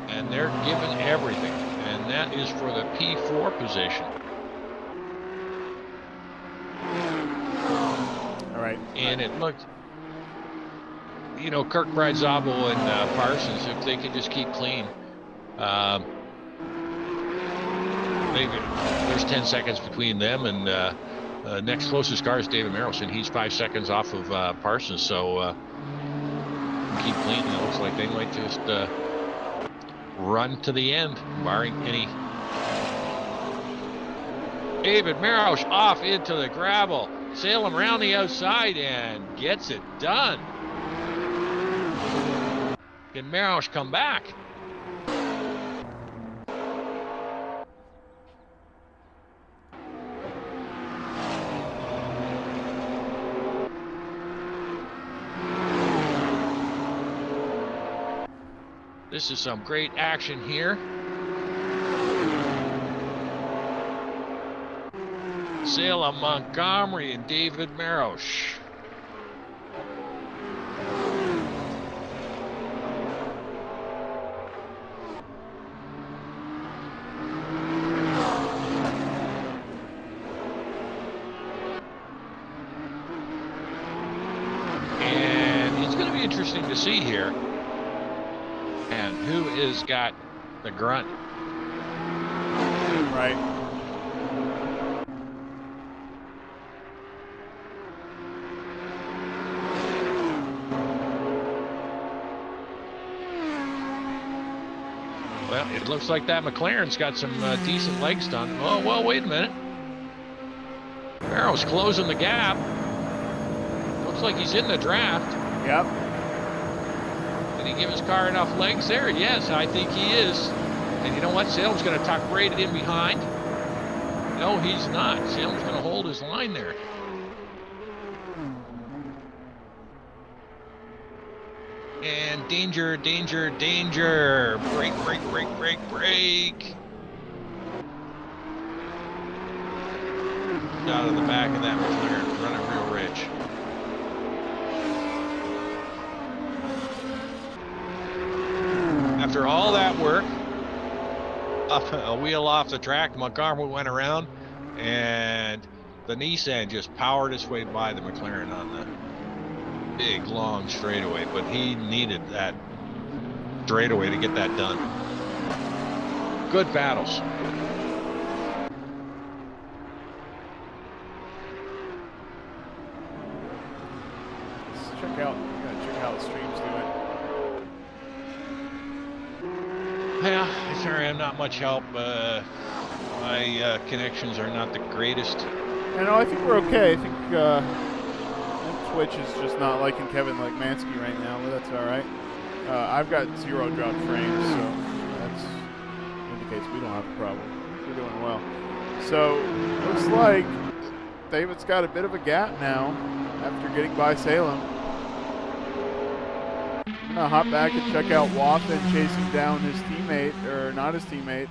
And they're giving everything. And that is for the P4 position. All right. And it looked, you know, Kirkbride, Zabo, and Parsons, if they could just keep clean, maybe there's 10 seconds between them, and next closest car is David Marosh, and he's 5 seconds off of Parsons. So keep clean. It looks like they might just run to the end, barring any. David Marosh off into the gravel. Salem around the outside and gets it done. Can Marosh come back? This is some great action here. Salem Montgomery and David Marosh. And it's going to be interesting to see here. And who has got the grunt? Right. Well, it looks like that McLaren's got some decent legs done. Oh, well, wait a minute. Barrow's closing the gap. Looks like he's in the draft. Yep. Did he give his car enough legs there? Yes, I think he is. And you know what? Salem's going to tuck Braden in behind. No, he's not. Salem's going to hold his line there. And danger, danger, danger. Brake, brake, brake, brake, brake. Out of the back of that McLaren, running real rich. After all that work, up a wheel off the track, Montgomery went around, and the Nissan just powered its way by the McLaren on the big, long straightaway. But he needed that straightaway to get that done. Good battles. Let's check out. Gotta check out the streams doing. Yeah, sorry, I'm not much help. My connections are not the greatest. You know, I think we're okay. I think Twitch is just not liking Kevin Lekmansky right now, but that's all right. I've got 0 drop frames, so that indicates we don't have a problem. We're doing well. So looks like David's got a bit of a gap now after getting by Salem. I'm gonna hop back and check out Wathen chasing down his teammate, or not his teammate,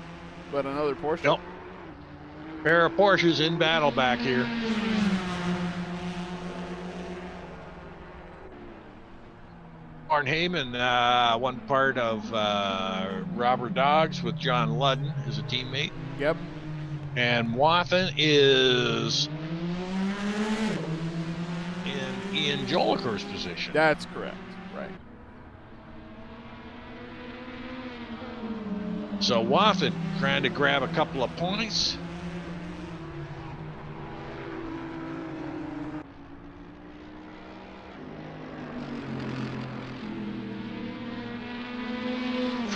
but another Porsche. Nope. Pair of Porsches in battle back here. Arn Heyman, one part of Robert Dogs with John Ludden as a teammate. Yep. And Wathen is in Ian Jolicoeur's position. That's correct. Right. So Wathen trying to grab a couple of points.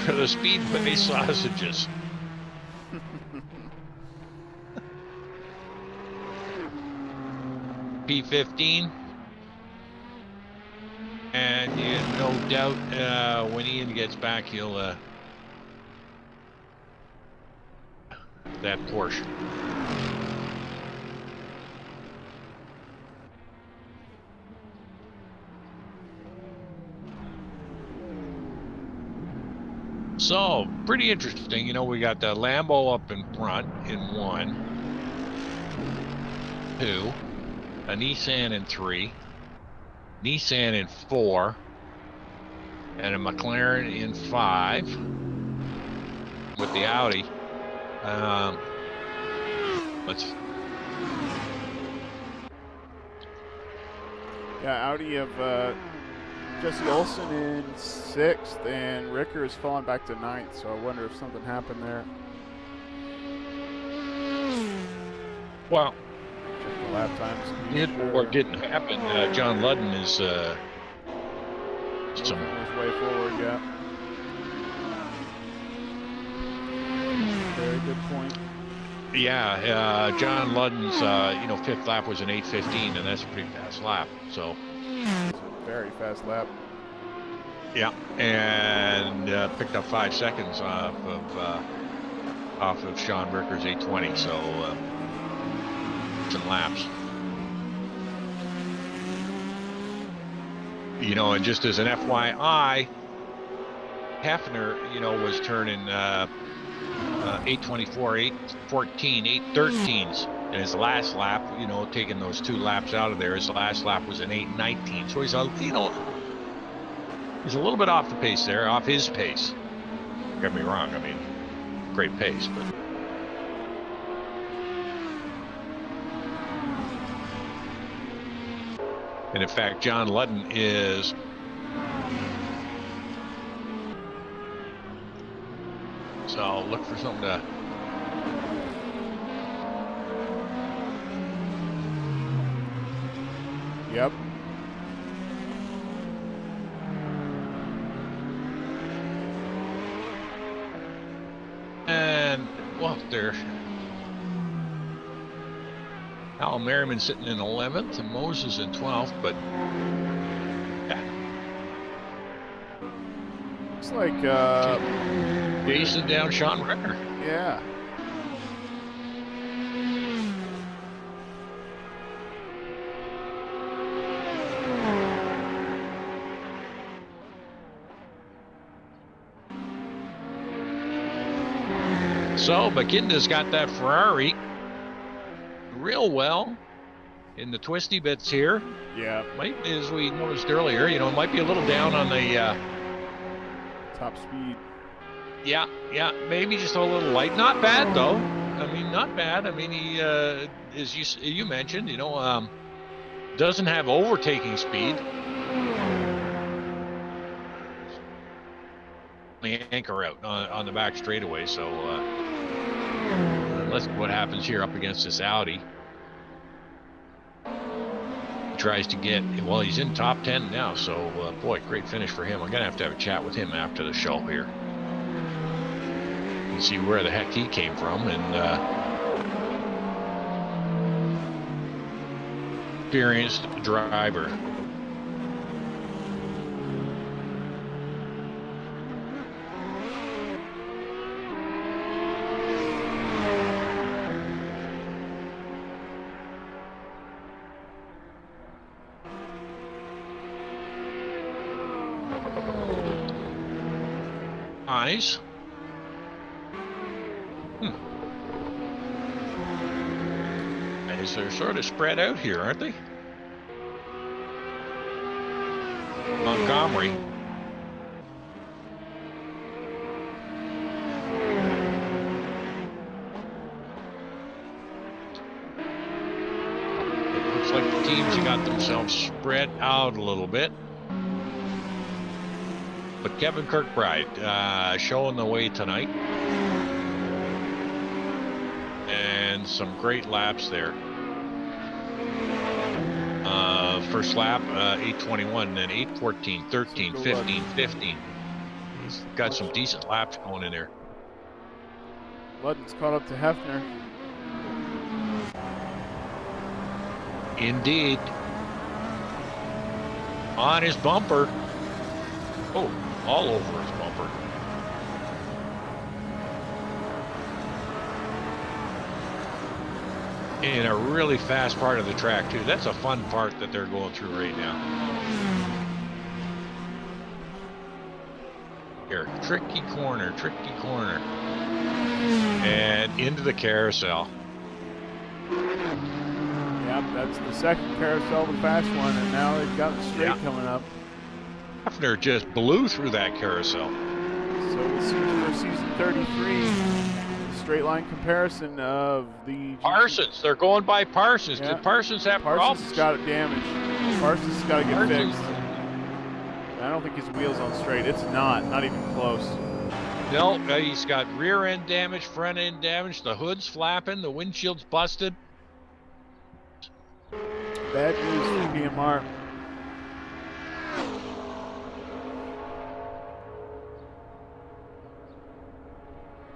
For the Speedway sausages. P15. And no doubt when Ian gets back, he'll that Porsche. So, pretty interesting. You know, we got the Lambo up in front in 1, 2, a Nissan in 3, Nissan in 4, and a McLaren in 5 with the Audi. Audi of Jesse Olsen in 6th, and Ricker has fallen back to 9th, so I wonder if something happened there. Well, check the lap times. Or didn't happen. John Ludden is his way forward, yeah. Very good point. Yeah, John Ludden's 5th lap was an 8:15, and that's a pretty fast lap. So it's a very fast lap. Yeah, and picked up 5 seconds off of Sean Ricker's 8:20. So some laps. And just as an FYI, Hefner, was turning 8:24, 8:14, 8:13s in his last lap. Taking those 2 laps out of there, his last lap was an 8:19. So he's he's a little bit off the pace there, off his pace. Don't get me wrong, I mean, great pace, but. And in fact, John Ludden is so look for something to Yep. and well there Al Merriman sitting in 11th and Moses in 12th, but yeah. Looks like Jason down Sean Ricker. Yeah. So McKinda's got that Ferrari real well in the twisty bits here. Yeah. Might, as we noticed earlier, it might be a little down on the top speed. Yeah, maybe just a little light. Not bad though. I mean, not bad. I mean, he, as you mentioned, doesn't have overtaking speed. The anchor out on the back straightaway, so let's see what happens here up against this Audi. He tries to get, well, he's in top 10 now, so boy, great finish for him. I'm gonna have to have a chat with him after the show here and see where the heck he came from, and experienced driver. Eyes. guys. They're sort of spread out here, aren't they? Montgomery. It looks like the teams have got themselves spread out a little bit. But Kevin Kirkbride showing the way tonight. And some great laps there. First lap, 8:21, then 8:14, 13, 15, 15. He's got some decent laps going in there. Ludden's caught up to Hefner. Indeed. On his bumper. Oh, all over his bumper. In a really fast part of the track, too. That's a fun part that they're going through right now. Here, tricky corner. And into the carousel. Yep, that's the second carousel, the fast one, and now they've got the straight coming up. Hefner just blew through that carousel. So we'll see for season 33, straight line comparison of the Parsons. They're going by Parsons. Yeah. Did Parsons have Parsons problems? got it damaged. Parsons has got to get fixed. I don't think his wheel's on straight. It's not even close. No, he's got rear end damage, front end damage. The hood's flapping. The windshield's busted. Bad news for PMR.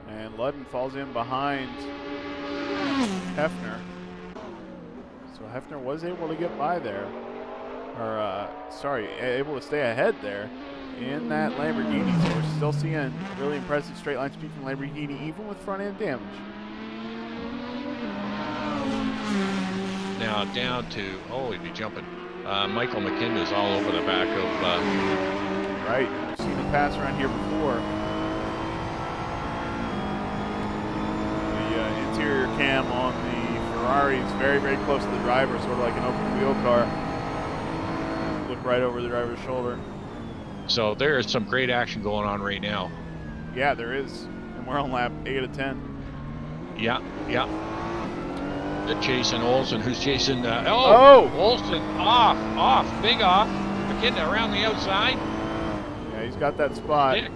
And Ludden falls in behind Hefner. So Hefner was able to get by there. Or, able to stay ahead there in that Lamborghini. So we're still seeing really impressive straight line speed from Lamborghini, even with front end damage. Now down to, he'd be jumping. Michael McKinley's all over the back of... Right, we've seen him pass around here before. The interior cam on the Ferrari is very, very close to the driver, sort of like an open wheel car. Look right over the driver's shoulder. So there is some great action going on right now. Yeah, there is. And we're on lap 8 of 10. Yeah. They're chasing Olsen, who's chasing... Olsen, big off. McKinley around the outside. Yeah, he's got that spot. Dick.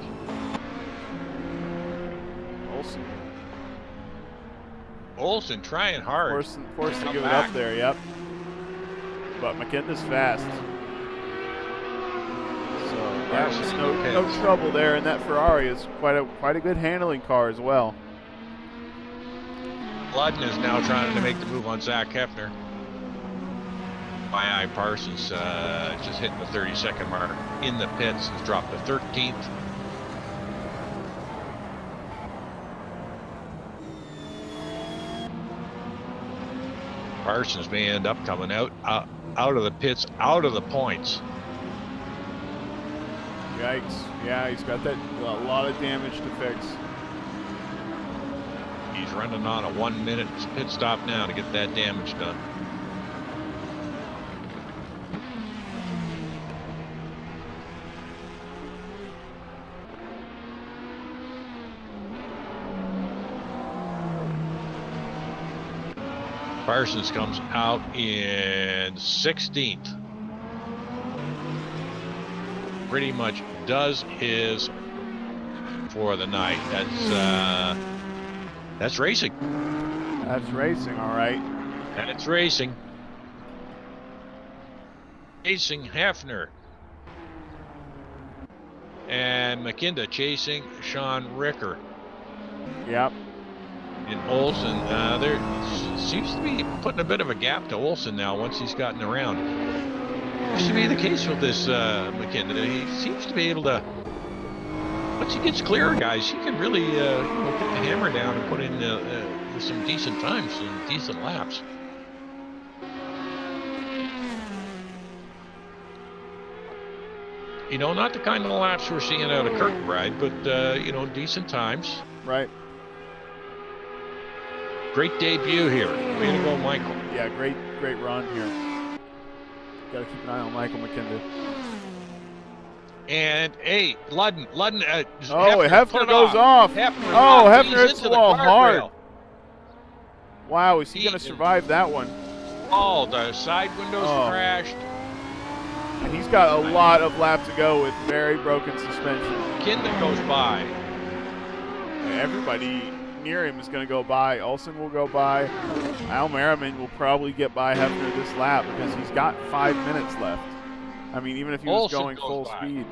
Olsen trying hard. Forced to give it up there, yep. But McKinley's fast. So that was no trouble there, and that Ferrari is quite a good handling car as well. Ludden is now trying to make the move on Zach Hefner. My eye Parsons just hitting the 30-second mark in the pits, has dropped to 13th. Parsons may end up coming out of the pits, out of the points. Yikes. Yeah, he's got a lot of damage to fix. He's running on a 1 minute pit stop now to get that damage done. Parsons comes out in 16th. Pretty much does his for the night. That's racing. That's racing, all right. That's racing. Chasing Hefner. And McKinley chasing Sean Ricker. Yep. And Olsen, there seems to be putting a bit of a gap to Olsen now once he's gotten around. Used to be the case with this McKinley. He seems to be able to, once he gets clear, guys, he can really put the hammer down and put in some decent times, some decent laps. You know, not the kind of laps we're seeing out of Kirkbride, but, decent times. Right. Great debut here. Way to go, Michael. Yeah, great run here. Got to keep an eye on Michael McKinda. And hey, Ludden. Hefner goes off. Hefner hits the wall hard. Wow, is he going to survive that one? Oh, the side windows crashed. And he's got a lot of lap to go with very broken suspension. McKinda goes by. Everybody near him is going to go by. Olsen will go by. Al Merriman will probably get by Hefner this lap because he's got 5 minutes left. I mean, even if he was going full speed.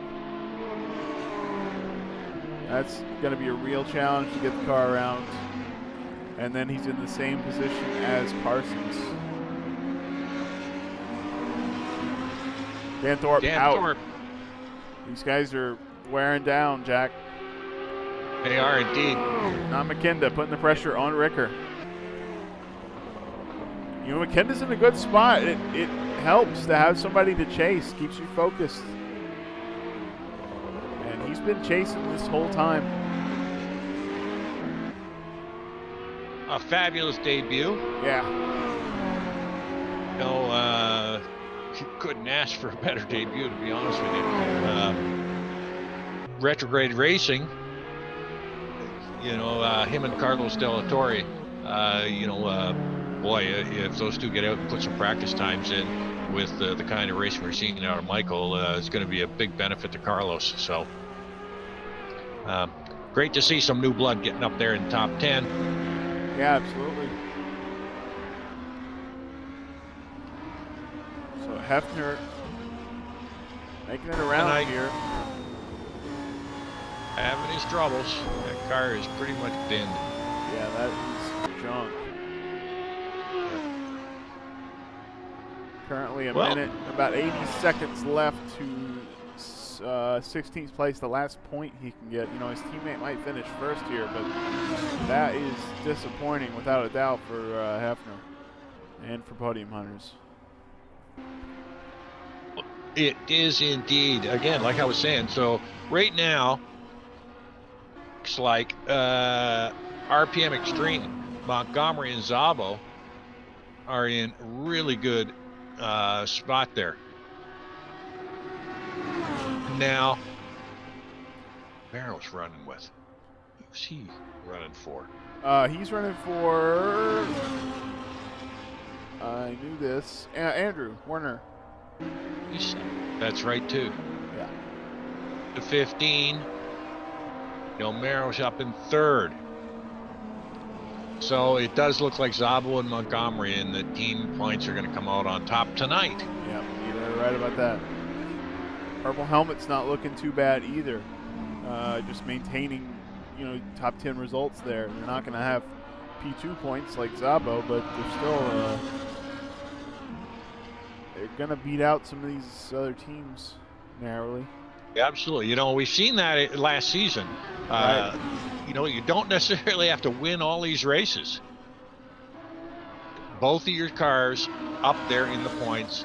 That's going to be a real challenge to get the car around. And then he's in the same position as Parsons. Dan Thorpe out. These guys are wearing down, Jack. They are indeed. Not McKinda, putting the pressure on Ricker. You know, McKinda's in a good spot. It helps to have somebody to chase, keeps you focused. And he's been chasing this whole time. A fabulous debut. Yeah. No, you couldn't ask for a better debut, to be honest with you. Retrograde Racing, you know, him and Carlos Della Torre, boy, if those two get out and put some practice times in with the kind of racing we're seeing out of Michael, it's going to be a big benefit to Carlos. So, great to see some new blood getting up there in the top 10. Yeah, absolutely. So Hefner making it around here. Having his troubles. That car is pretty much binned. Yeah, that is junk. Currently a minute, about 80 seconds left to 16th place, the last point he can get. You know, his teammate might finish first here, but that is disappointing without a doubt for Hefner and for Podium Hunters. It is indeed. Again, like I was saying, so right now, looks like RPM Extreme, Montgomery and Szabo are in really good spot there. Now, Barrow's running with. Who's he running for? He's running for. I knew this. Andrew Werner. That's right too. Yeah. The 15. Merrill's up in third. So it does look like Szabo and Montgomery and the team points are going to come out on top tonight. Yeah, you're right about that. Purple helmet's not looking too bad either. Just maintaining, top 10 results there. They're not going to have P2 points like Szabo, but they're still they're going to beat out some of these other teams narrowly. Yeah, absolutely. We've seen that last season. Right. You don't necessarily have to win all these races. Both of your cars up there in the points.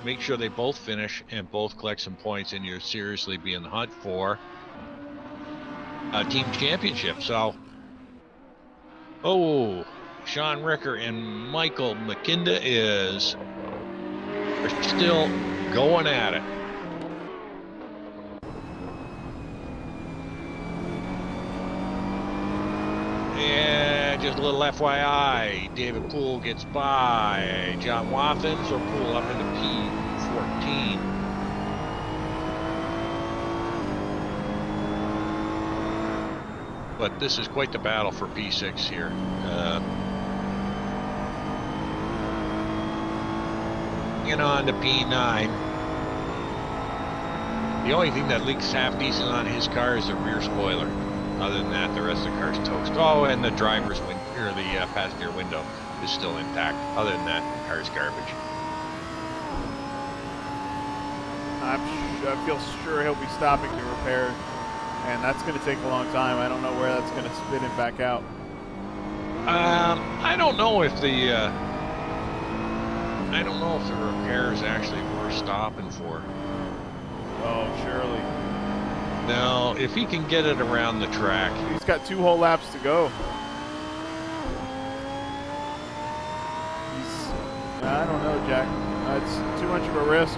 Make sure they both finish and both collect some points, and you'll seriously be in the hunt for a team championship. So, Sean Ricker and Michael McKinda are still going at it. And just a little FYI, David Poole gets by John Wathens, or Poole up into P14. But this is quite the battle for P6 here. Get on to P9. The only thing that leaks half decent on his car is the rear spoiler. Other than that, the rest of the car's toast. Oh, and the driver's or the passenger window is still intact. Other than that, the car's garbage. I feel sure he'll be stopping to repair, and that's going to take a long time. I don't know where that's going to spit him back out. I don't know if the repairs actually were stopping for. Oh, surely. No, if he can get it around the track. He's got 2 whole laps to go. I don't know, Jack. It's too much of a risk.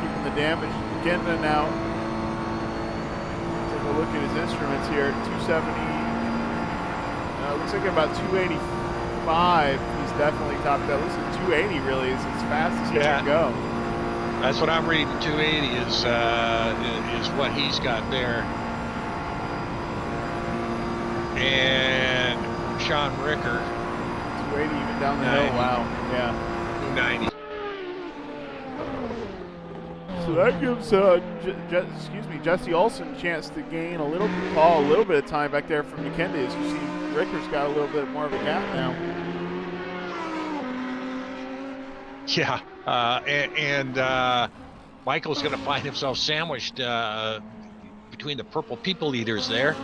Keeping the damage. Genda now. Take a look at his instruments here. 270. Looks like about 285. He's definitely topped out. Looks like 280 really is as fast as he can go. That's what I'm reading. 280 is what he's got there. And Sean Ricker. 280 even down the hill. Wow. Yeah. 290. So that gives Jesse Olsen a chance to gain a little bit of time back there from McKenna. As you see, Ricker's got a little bit more of a gap now. Yeah, and Michael's going to find himself sandwiched between the purple people eaters there.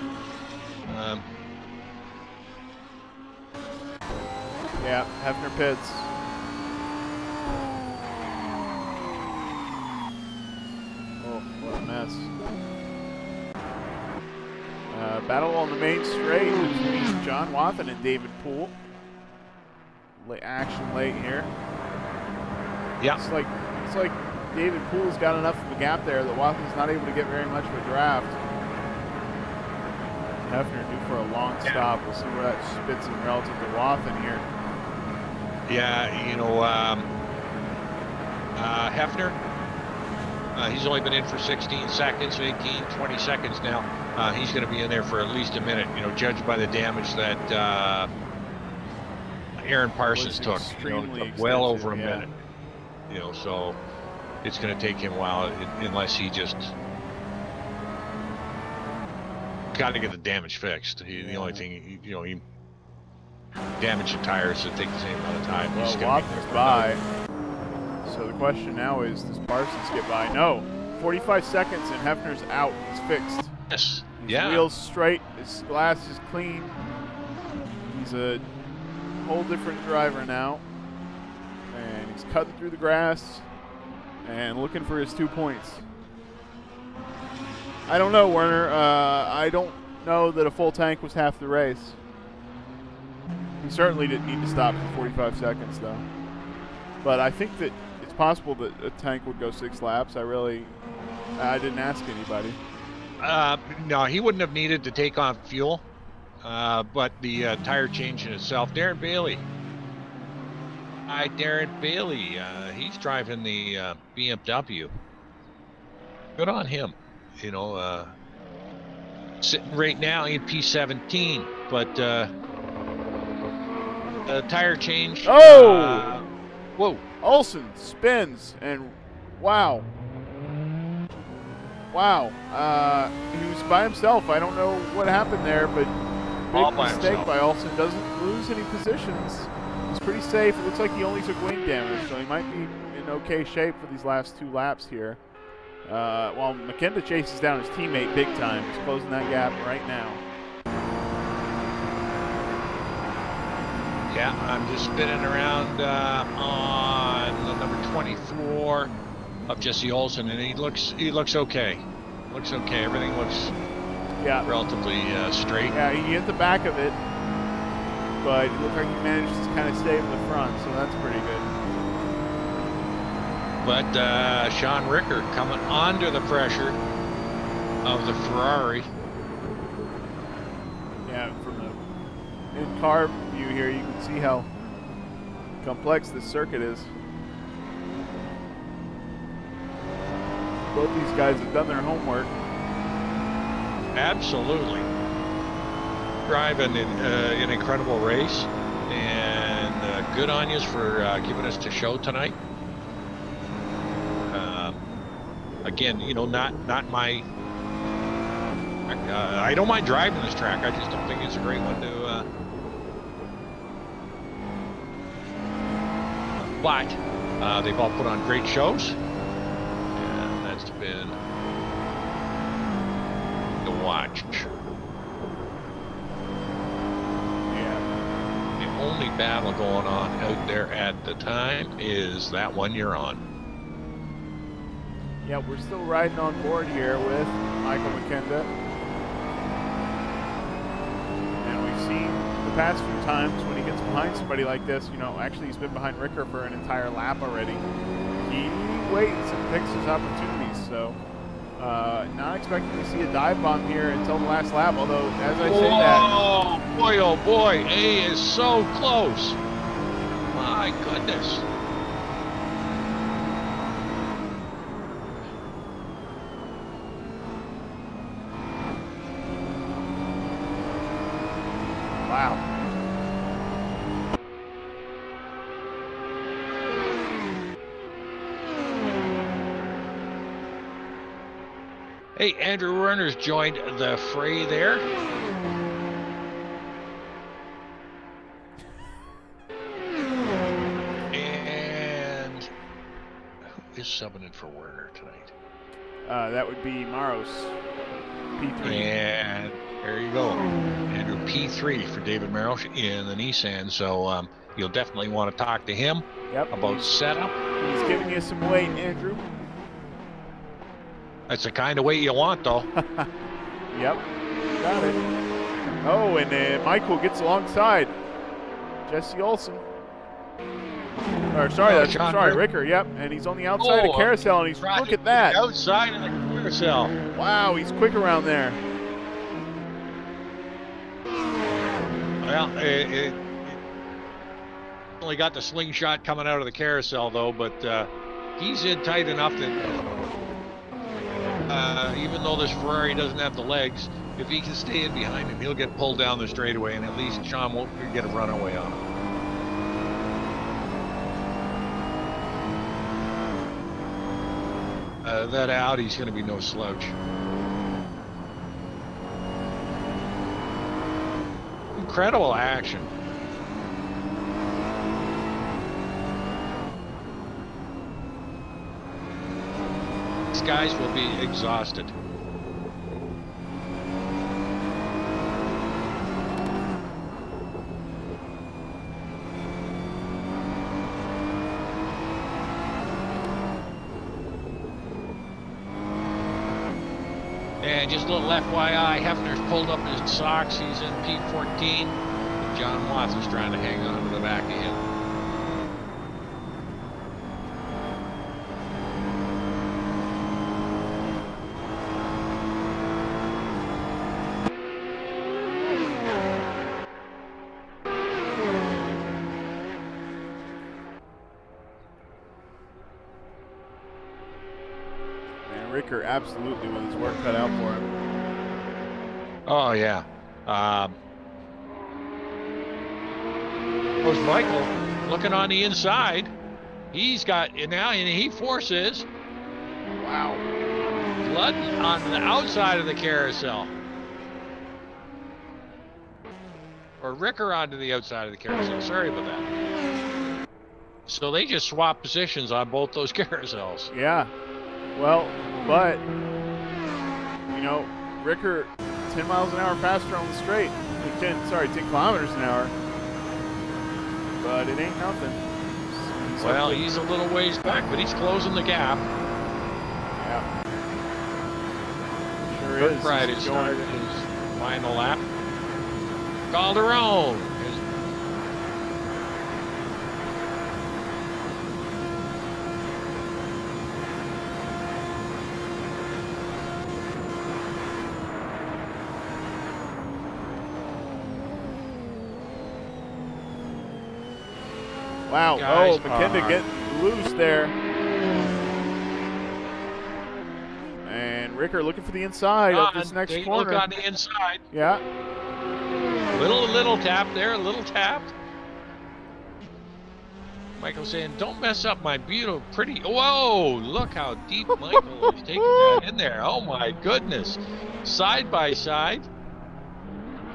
Yeah, Hefner pits. Oh, what a mess. Battle on the main straight between John Wathen and David Poole. Action late here. Yeah. It's like David Poole's got enough of a gap there that Wathen's not able to get very much of a draft. Hefner due for a long stop. We'll see where that spits in relative to Wathen here. Yeah, you know, Hefner, he's only been in for 16 seconds, 18, 20 seconds now. He's going to be in there for at least a minute, you know, judged by the damage that Aaron Parsons took. You know, it took well over a minute. You know, so it's going to take him a while unless he just got to get the damage fixed. The only thing, you know, he damage the tires that take the same amount of time. Well, Wathen's by. So the question now is, does Parsons get by? No. 45 seconds and Hefner's out. He's fixed. Yes. His wheels straight. His glass is clean. He's a whole different driver now. And he's cutting through the grass and looking for his 2 points. I don't know, Werner. I don't know that a full tank was half the race. He certainly didn't need to stop for 45 seconds, though. But I think that it's possible that a tank would go 6 laps. I didn't ask anybody. No, he wouldn't have needed to take on fuel. But the tire change in itself. Darren Bailey. Hi, Darren Bailey. He's driving the BMW. Good on him. You know, sitting right now in P17, but tire change. Oh! Whoa. Olsen spins, and wow. Wow. He was by himself. I don't know what happened there, but big mistake by Olsen. Doesn't lose any positions. He's pretty safe. It looks like he only took wing damage, so he might be in okay shape for these last 2 laps here. While McKenna chases down his teammate big time. He's closing that gap right now. Yeah, I'm just spinning around on the number 24 of Jesse Olsen, and he looks okay. Looks okay. Everything looks relatively straight. Yeah, he hit the back of it, but it looked like he managed to kind of stay in the front, so that's pretty good. But Sean Ricker coming under the pressure of the Ferrari. Yeah, from the in-car view here, you can see how complex this circuit is. Both these guys have done their homework. Absolutely. Driving an incredible race, and good on you for giving us the show tonight. Again, you know, not my. I don't mind driving this track. I just don't think it's a great one to. But they've all put on great shows, and that's been to watch. Yeah. The only battle going on out there at the time is that one you're on. Yeah, we're still riding on board here with Michael McKenna. And we've seen the past few times when he gets behind somebody like this, you know, actually he's been behind Ricker for an entire lap already. He waits and picks his opportunities, so not expecting to see a dive bomb here until the last lap, although as I say that... Oh boy, A is so close. My goodness. Wow. Hey, Andrew Werner's joined the fray there. And who is subbing in for Werner tonight? That would be Maros, P3. And there you go. Andrew P3 for David Maros in the Nissan. So you'll definitely want to talk to him about setup. He's giving you some weight, Andrew. That's the kind of weight you want, though. Yep, got it. Oh, and Michael gets alongside Jesse Olsen. Or sorry, Ricker. Yep, and he's on the outside of carousel, and he's look at that. Outside of the carousel. Wow, he's quick around there. Well, it only got the slingshot coming out of the carousel, though, but he's in tight enough that even though this Ferrari doesn't have the legs, if he can stay in behind him, he'll get pulled down the straightaway, and at least Sean won't get a runaway on him. That Audi's going to be no slouch. Incredible action. These guys will be exhausted. And just a little FYI, Hefner's pulled up his socks. He's in P14. John Watts is trying to hang on to the back of him. Ricker absolutely with his work cut out for him. Oh yeah. Goes Michael looking on the inside. He's got it now, and he forces. Wow. Blood on the outside of the carousel. Or Ricker onto the outside of the carousel. Sorry about that. So they just swapped positions on both those carousels. Yeah. Well, but, you know, Ricker 10 miles an hour faster on the straight. 10 kilometers an hour. But it ain't nothing. Well, he's a little ways back, but he's closing the gap. Yeah. Sure is. Kirkbride has started his final lap. Calderon is wow. Guys, McKenna getting loose there. And Ricker looking for the inside of this next corner. Look on the inside. Yeah. Little tap there, a little tap. Michael saying, don't mess up my beautiful, pretty. Whoa, look how deep Michael is taking that in there. Oh my goodness. Side by side.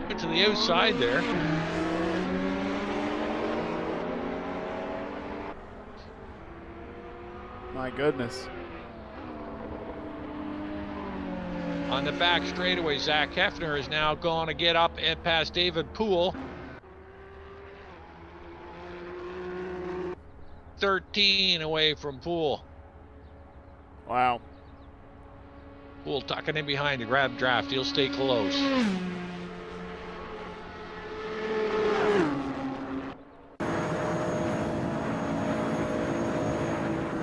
Get to the outside there. My goodness. On the back straightaway, Zach Hefner is now going to get up and past David Poole. 13 away from Poole. Wow. Poole tucking in behind to grab draft. He'll stay close.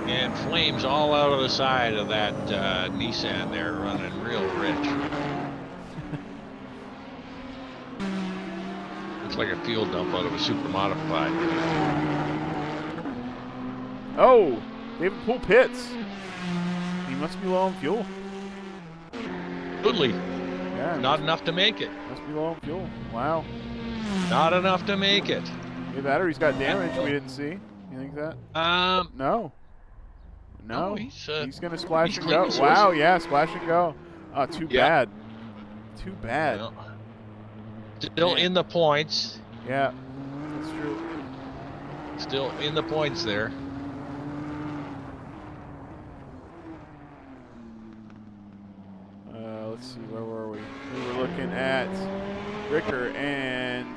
And flames all out of the side of that Nissan there, running real rich. Looks like a fuel dump out of a super modified. Oh, David Poole pits. He must be low on fuel. Absolutely. Yeah. Not enough to make it. Must be low on fuel. Wow. Not enough to make it. Either that or he's got damage we didn't see. You think that? No. No. He's going to splash and go. clean Wow, yeah, splash and go. Oh, too bad. Too bad. Well, still in the points. Yeah, that's true. Still in the points there. Let's see, where were we? We were looking at Ricker and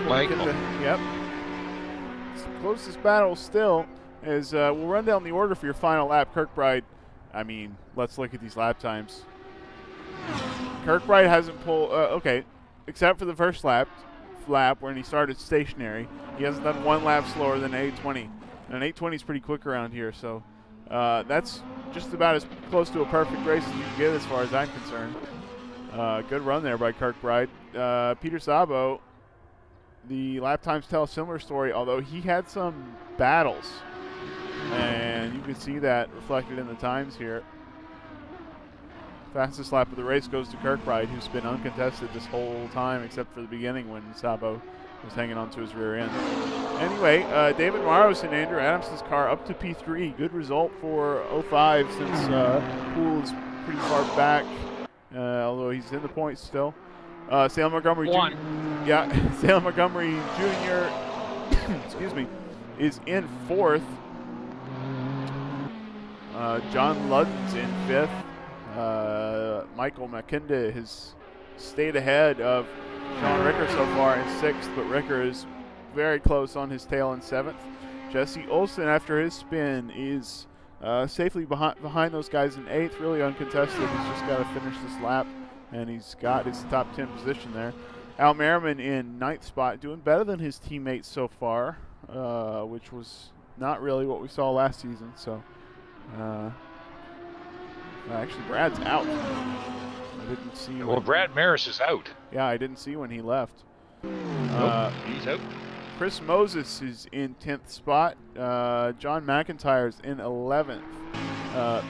Michael. Yep. It's the closest battle still is we'll run down the order for your final lap. Kirkbride, I mean, let's look at these lap times. Kirkbride hasn't pulled, okay, except for the first lap when he started stationary. He hasn't done one lap slower than an 820. And an 820 is pretty quick around here, so that's just about as close to a perfect race as you can get as far as I'm concerned. Good run there by Kirkbride. Peter Szabo, the lap times tell a similar story, although he had some battles. And you can see that reflected in the times here. Fastest lap of the race goes to Kirkbride, who's been uncontested this whole time except for the beginning when Szabo was hanging on to his rear end. Anyway, David Maros and Andrew Adams's car up to P3. Good result for 05 since Poole is pretty far back, although he's in the points still. Salem Montgomery Jr. Yeah, Salem Montgomery Jr. excuse me, is in 4th. John Ludden's in 5th. Michael McKinda has stayed ahead of Sean Ricker so far in 6th, but Ricker is very close on his tail in 7th. Jesse Olsen, after his spin, is safely behind those guys in 8th, really uncontested. He's just got to finish this lap, and he's got his top 10 position there. Al Merriman in 9th spot, doing better than his teammates so far, which was not really what we saw last season. So, actually, Brad's out. I didn't see. Well, Brad Maris is out. Yeah, I didn't see when he left. Nope, he's out. Chris Moses is in 10th spot. John McIntyre's in 11th.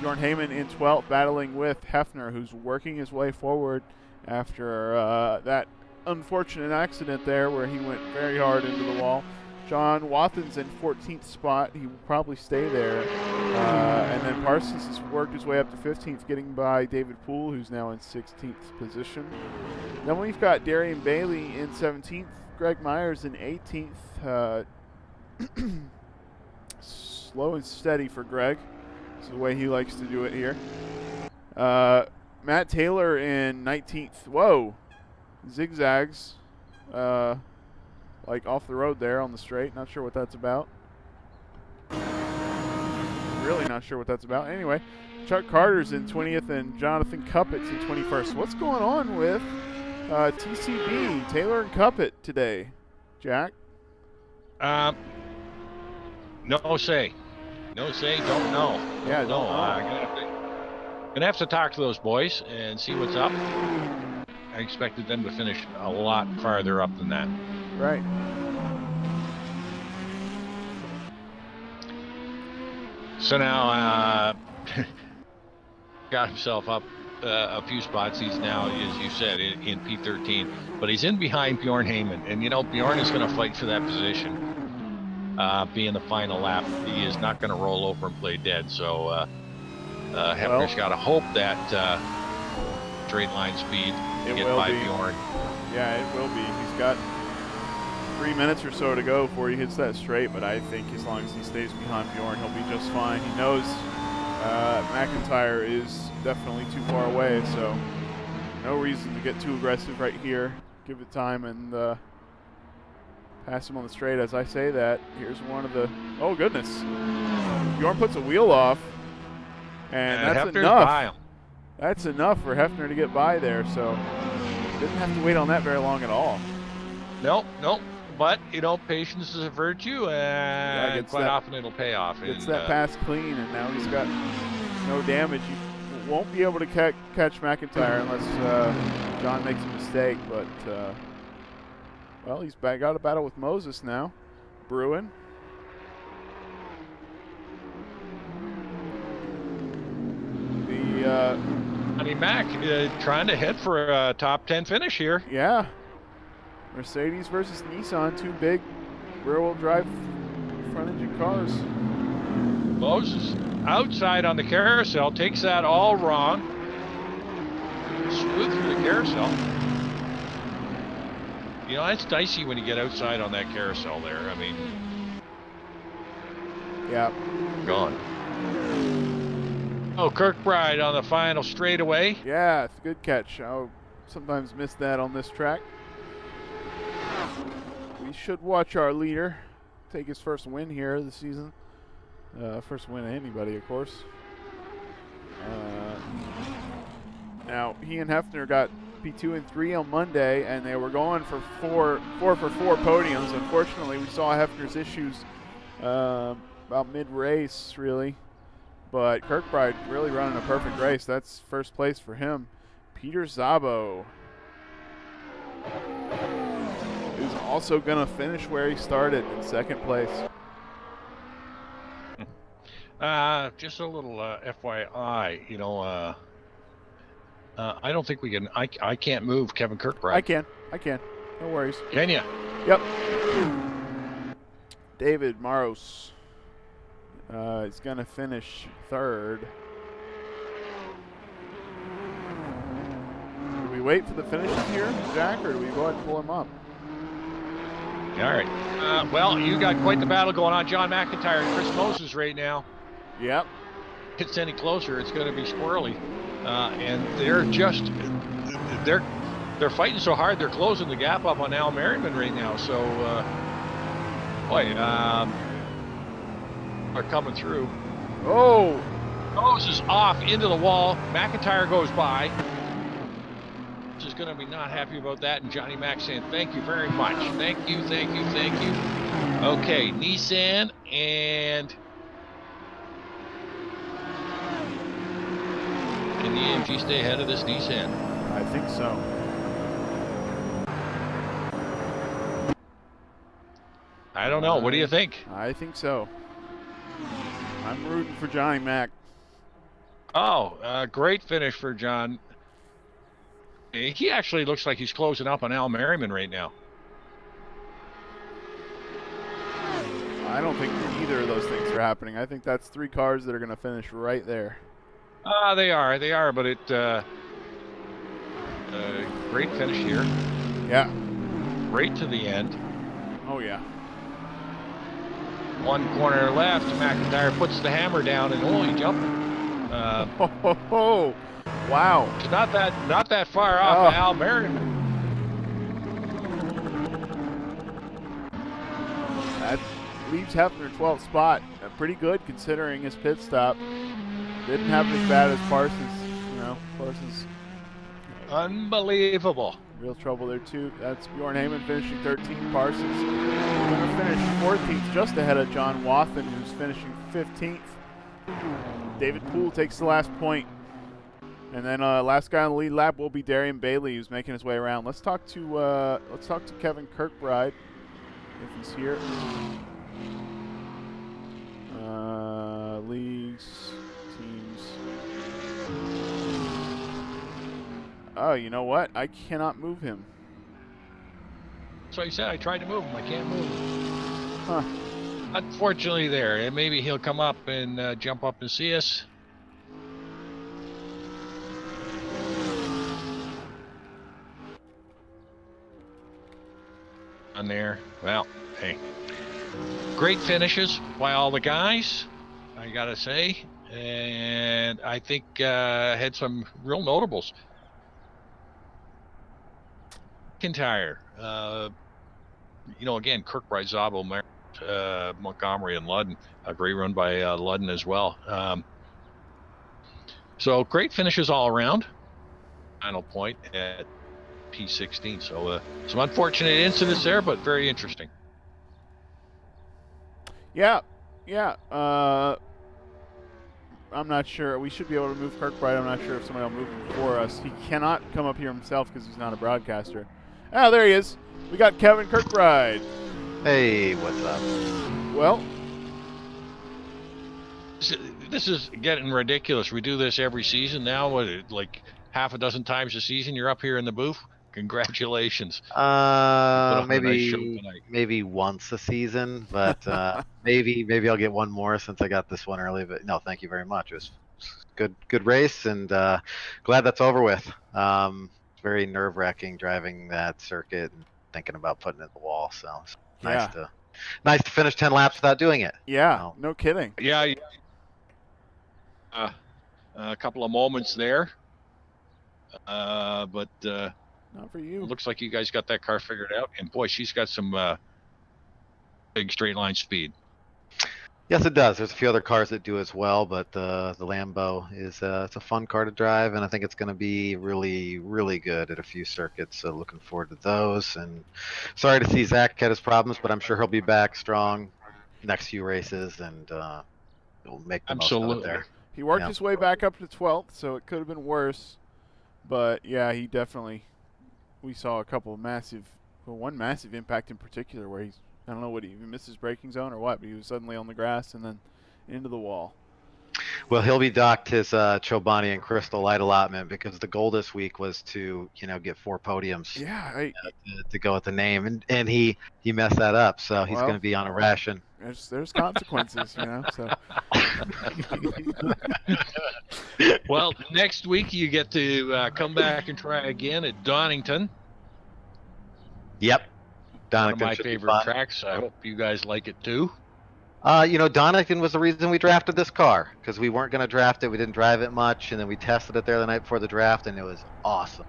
Bjorn Heyman in 12th, battling with Hefner, who's working his way forward after that unfortunate accident there where he went very hard into the wall. John Wathen's in 14th spot. He will probably stay there. And then Parsons has worked his way up to 15th, getting by David Poole, who's now in 16th position. Then we've got Darian Bailey in 17th, Greg Myers in 18th. Slow and steady for Greg. It's the way he likes to do it here. Matt Taylor in 19th. Whoa. Zigzags. Like off the road there on the straight. Not sure what that's about. Really not sure what that's about. Anyway, Chuck Carter's in 20th and Jonathan Cuppet's in 21st. What's going on with TCB, Taylor and Cuppet today, Jack? No say. No say, don't know. Yeah, don't know. Gonna have to talk to those boys and see what's up. I expected them to finish a lot farther up than that. Right. So now, got himself up a few spots. He's now, as you said, in P13, but he's in behind Bjorn Heyman, and you know Bjorn is going to fight for that position. Being the final lap, he is not going to roll over and play dead. So Hefner's got to hope that straight line speed get by Bjorn. Yeah, it will be. He's got 3 minutes or so to go before he hits that straight, but I think as long as he stays behind Bjorn, he'll be just fine. He knows McIntyre is definitely too far away, so no reason to get too aggressive right here. Give it time and pass him on the straight. As I say that, here's one of the, oh goodness. Bjorn puts a wheel off, and that's Hefner's enough. by him. That's enough for Hefner to get by there, so didn't have to wait on that very long at all. Nope. But, you know, patience is a virtue, and quite often it'll pay off. Gets that pass clean, and now he's got no damage. He won't be able to catch McIntyre unless John makes a mistake. But, well, he's got a battle with Moses now. Bruin. Johnny Mac trying to head for a top 10 finish here. Yeah. Mercedes versus Nissan, two big rear-wheel drive front-engine cars. Moses outside on the carousel, takes that all wrong. Smooth through the carousel. You know, it's dicey when you get outside on that carousel there. I mean, yeah. Gone. Oh, Kirkbride on the final straightaway. Yeah, it's a good catch. I'll sometimes miss that on this track. We should watch our leader take his first win here this season. First win of anybody, of course. Now, he and Hefner got P2 and 3 on Monday, and they were going for four for four podiums. Unfortunately, we saw Hefner's issues about mid-race, really. But Kirkbride really running a perfect race. That's first place for him. Peter Szabo is also going to finish where he started in second place. Just a little FYI, you know, I don't think we can, I can't move Kevin Kirkbride. I can. No worries. Can you? Yep. David Maros is going to finish third. Do we wait for the finishes here, Jack, or do we go ahead and pull him up? All right. Well, you got quite the battle going on. John McIntyre and Chris Moses right now. Yep. If it's any closer, it's going to be squirrely. And they're fighting so hard, they're closing the gap up on Al Merriman right now. So, are coming through. Oh! Moses off into the wall. McIntyre goes by. Is going to be not happy about that, and Johnny Mac saying thank you very much. Thank you. Okay, Nissan, and can the AMG stay ahead of this Nissan? I think so. I don't know. What do you think? I think so. I'm rooting for Johnny Mac. Oh, great finish for John. He actually looks like he's closing up on Al Merriman right now. I don't think either of those things are happening. I think that's three cars that are going to finish right there. They are, but it great finish here. Yeah. Right to the end. Oh, yeah. One corner left, McIntyre puts the hammer down and he jumped. Wow. It's not that far off of Al Merriman. That leaves Hefner 12th spot. Pretty good considering his pit stop. Didn't happen as bad as Parsons. You know, Parsons. Unbelievable. Real trouble there too. That's Bjorn Heyman finishing 13th. Parsons going to finish 14th, just ahead of John Wathen, who's finishing 15th. David Poole takes the last point. And then last guy on the lead lap will be Darian Bailey, who's making his way around. Let's talk to Kevin Kirkbride, if he's here. Leagues, teams. Oh, you know what? I cannot move him. So he said I tried to move him. I can't move him. Huh. Unfortunately, there. And maybe he'll come up and jump up and see us. On there. Well, hey, great finishes by all the guys, I gotta say, and I think had some real notables. McIntyre, you know, again, Kirkbride, Szabo, Montgomery, and Ludden. A great run by Ludden as well. So great finishes all around. Final point at P16. So some unfortunate incidents there, but very interesting. Yeah. I'm not sure. We should be able to move Kirkbride. I'm not sure if somebody will move him for us. He cannot come up here himself because he's not a broadcaster. Oh, there he is. We got Kevin Kirkbride. Hey, what's up? Well, this is getting ridiculous. We do this every season now. Like half a dozen times a season. You're up here in the booth. Congratulations. Maybe once a season, but maybe I'll get one more since I got this one early. But no, thank you very much. It was good race, and glad that's over with. It's very nerve-wracking driving that circuit and thinking about putting it in the wall. So it's nice to finish 10 laps without doing it. Yeah, no kidding. Yeah. A couple of moments there, but. Not for you. It looks like you guys got that car figured out, and boy, she's got some big straight line speed. Yes, it does. There's a few other cars that do as well, but the Lambo is it's a fun car to drive, and I think it's going to be really, really good at a few circuits. So looking forward to those. And sorry to see Zach had his problems, but I'm sure he'll be back strong next few races, and he'll make the most of it there. He worked his way back up to 12th, so it could have been worse. But yeah, he definitely. We saw a couple of one massive impact in particular where I don't know what he missed his braking zone or what, but he was suddenly on the grass and then into the wall. Well, he'll be docked his Chobani and Crystal Light allotment because the goal this week was to get 4 podiums. Yeah, to go with the name, and he messed that up, so he's going to be on a ration. There's consequences, So. Well, next week you get to come back and try again at Donington. Yep, Donington. One of my favorite tracks. I hope you guys like it too. Donington was the reason we drafted this car because we weren't going to draft it. We didn't drive it much, and then we tested it there the night before the draft, and it was awesome.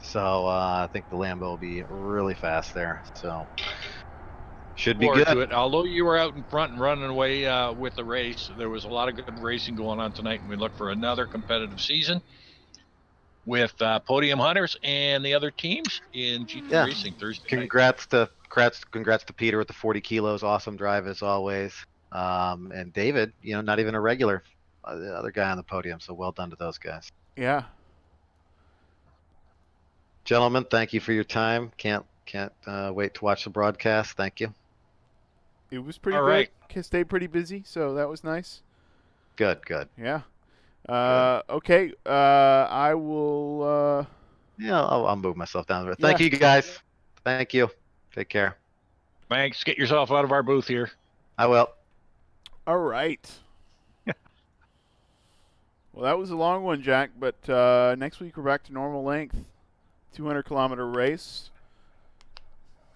So I think the Lambo will be really fast there. So should be good. To it. Although you were out in front and running away with the race, there was a lot of good racing going on tonight, and we look for another competitive season with Podium Hunters and the other teams in GT Racing Thursday congrats night. Congrats to Peter with the 40 kilos. Awesome drive as always. And David, not even a regular, the other guy on the podium. So well done to those guys. Yeah. Gentlemen, thank you for your time. Can't wait to watch the broadcast. Thank you. It was pretty good. Stayed pretty busy, so that was nice. Good. Yeah. Okay. I will. I'll move myself down there. Thank you, guys. Thank you. Take care. Thanks. Get yourself out of our booth here. I will. All right. Well, that was a long one, Jack. But next week we're back to normal length, 200-kilometer race.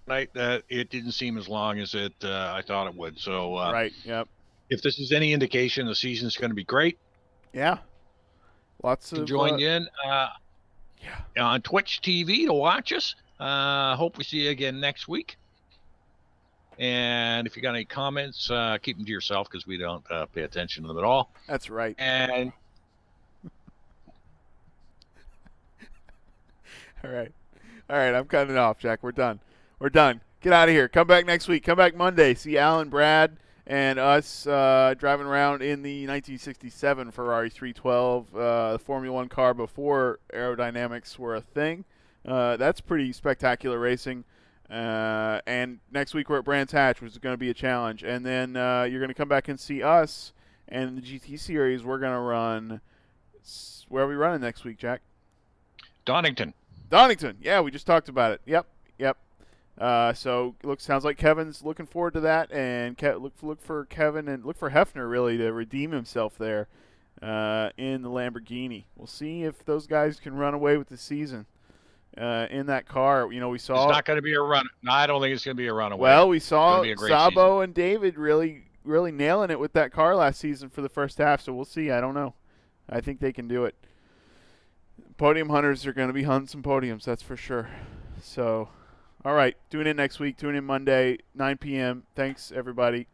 Night it didn't seem as long as I thought it would. So right. Yep. If this is any indication, the season's going to be great. Yeah. Lots of join in on Twitch TV to watch us. Hope we see you again next week. And if you got any comments, keep them to yourself because we don't pay attention to them at all. That's right. And all right. I'm cutting it off, Jack. We're done. Get out of here. Come back next week. Come back Monday. See Alan, Brad, and us driving around in the 1967 Ferrari 312, the Formula One car before aerodynamics were a thing. That's pretty spectacular racing. And next week we're at Brands Hatch, which is going to be a challenge. And then you're going to come back and see us. And the GT Series we're going to run. Where are we running next week, Jack? Donington. Yeah, we just talked about it. Yep. So sounds like Kevin's looking forward to that, and look for Kevin and look for Hefner really to redeem himself there in the Lamborghini. We'll see if those guys can run away with the season in that car. We saw it's not going to be a run. No, I don't think it's going to be a runaway. Well, we saw Sabo and David really nailing it with that car last season for the first half. So we'll see. I don't know. I think they can do it. Podium hunters are going to be hunting some podiums, that's for sure. So. All right, tune in next week. Tune in Monday, 9 p.m. Thanks, everybody.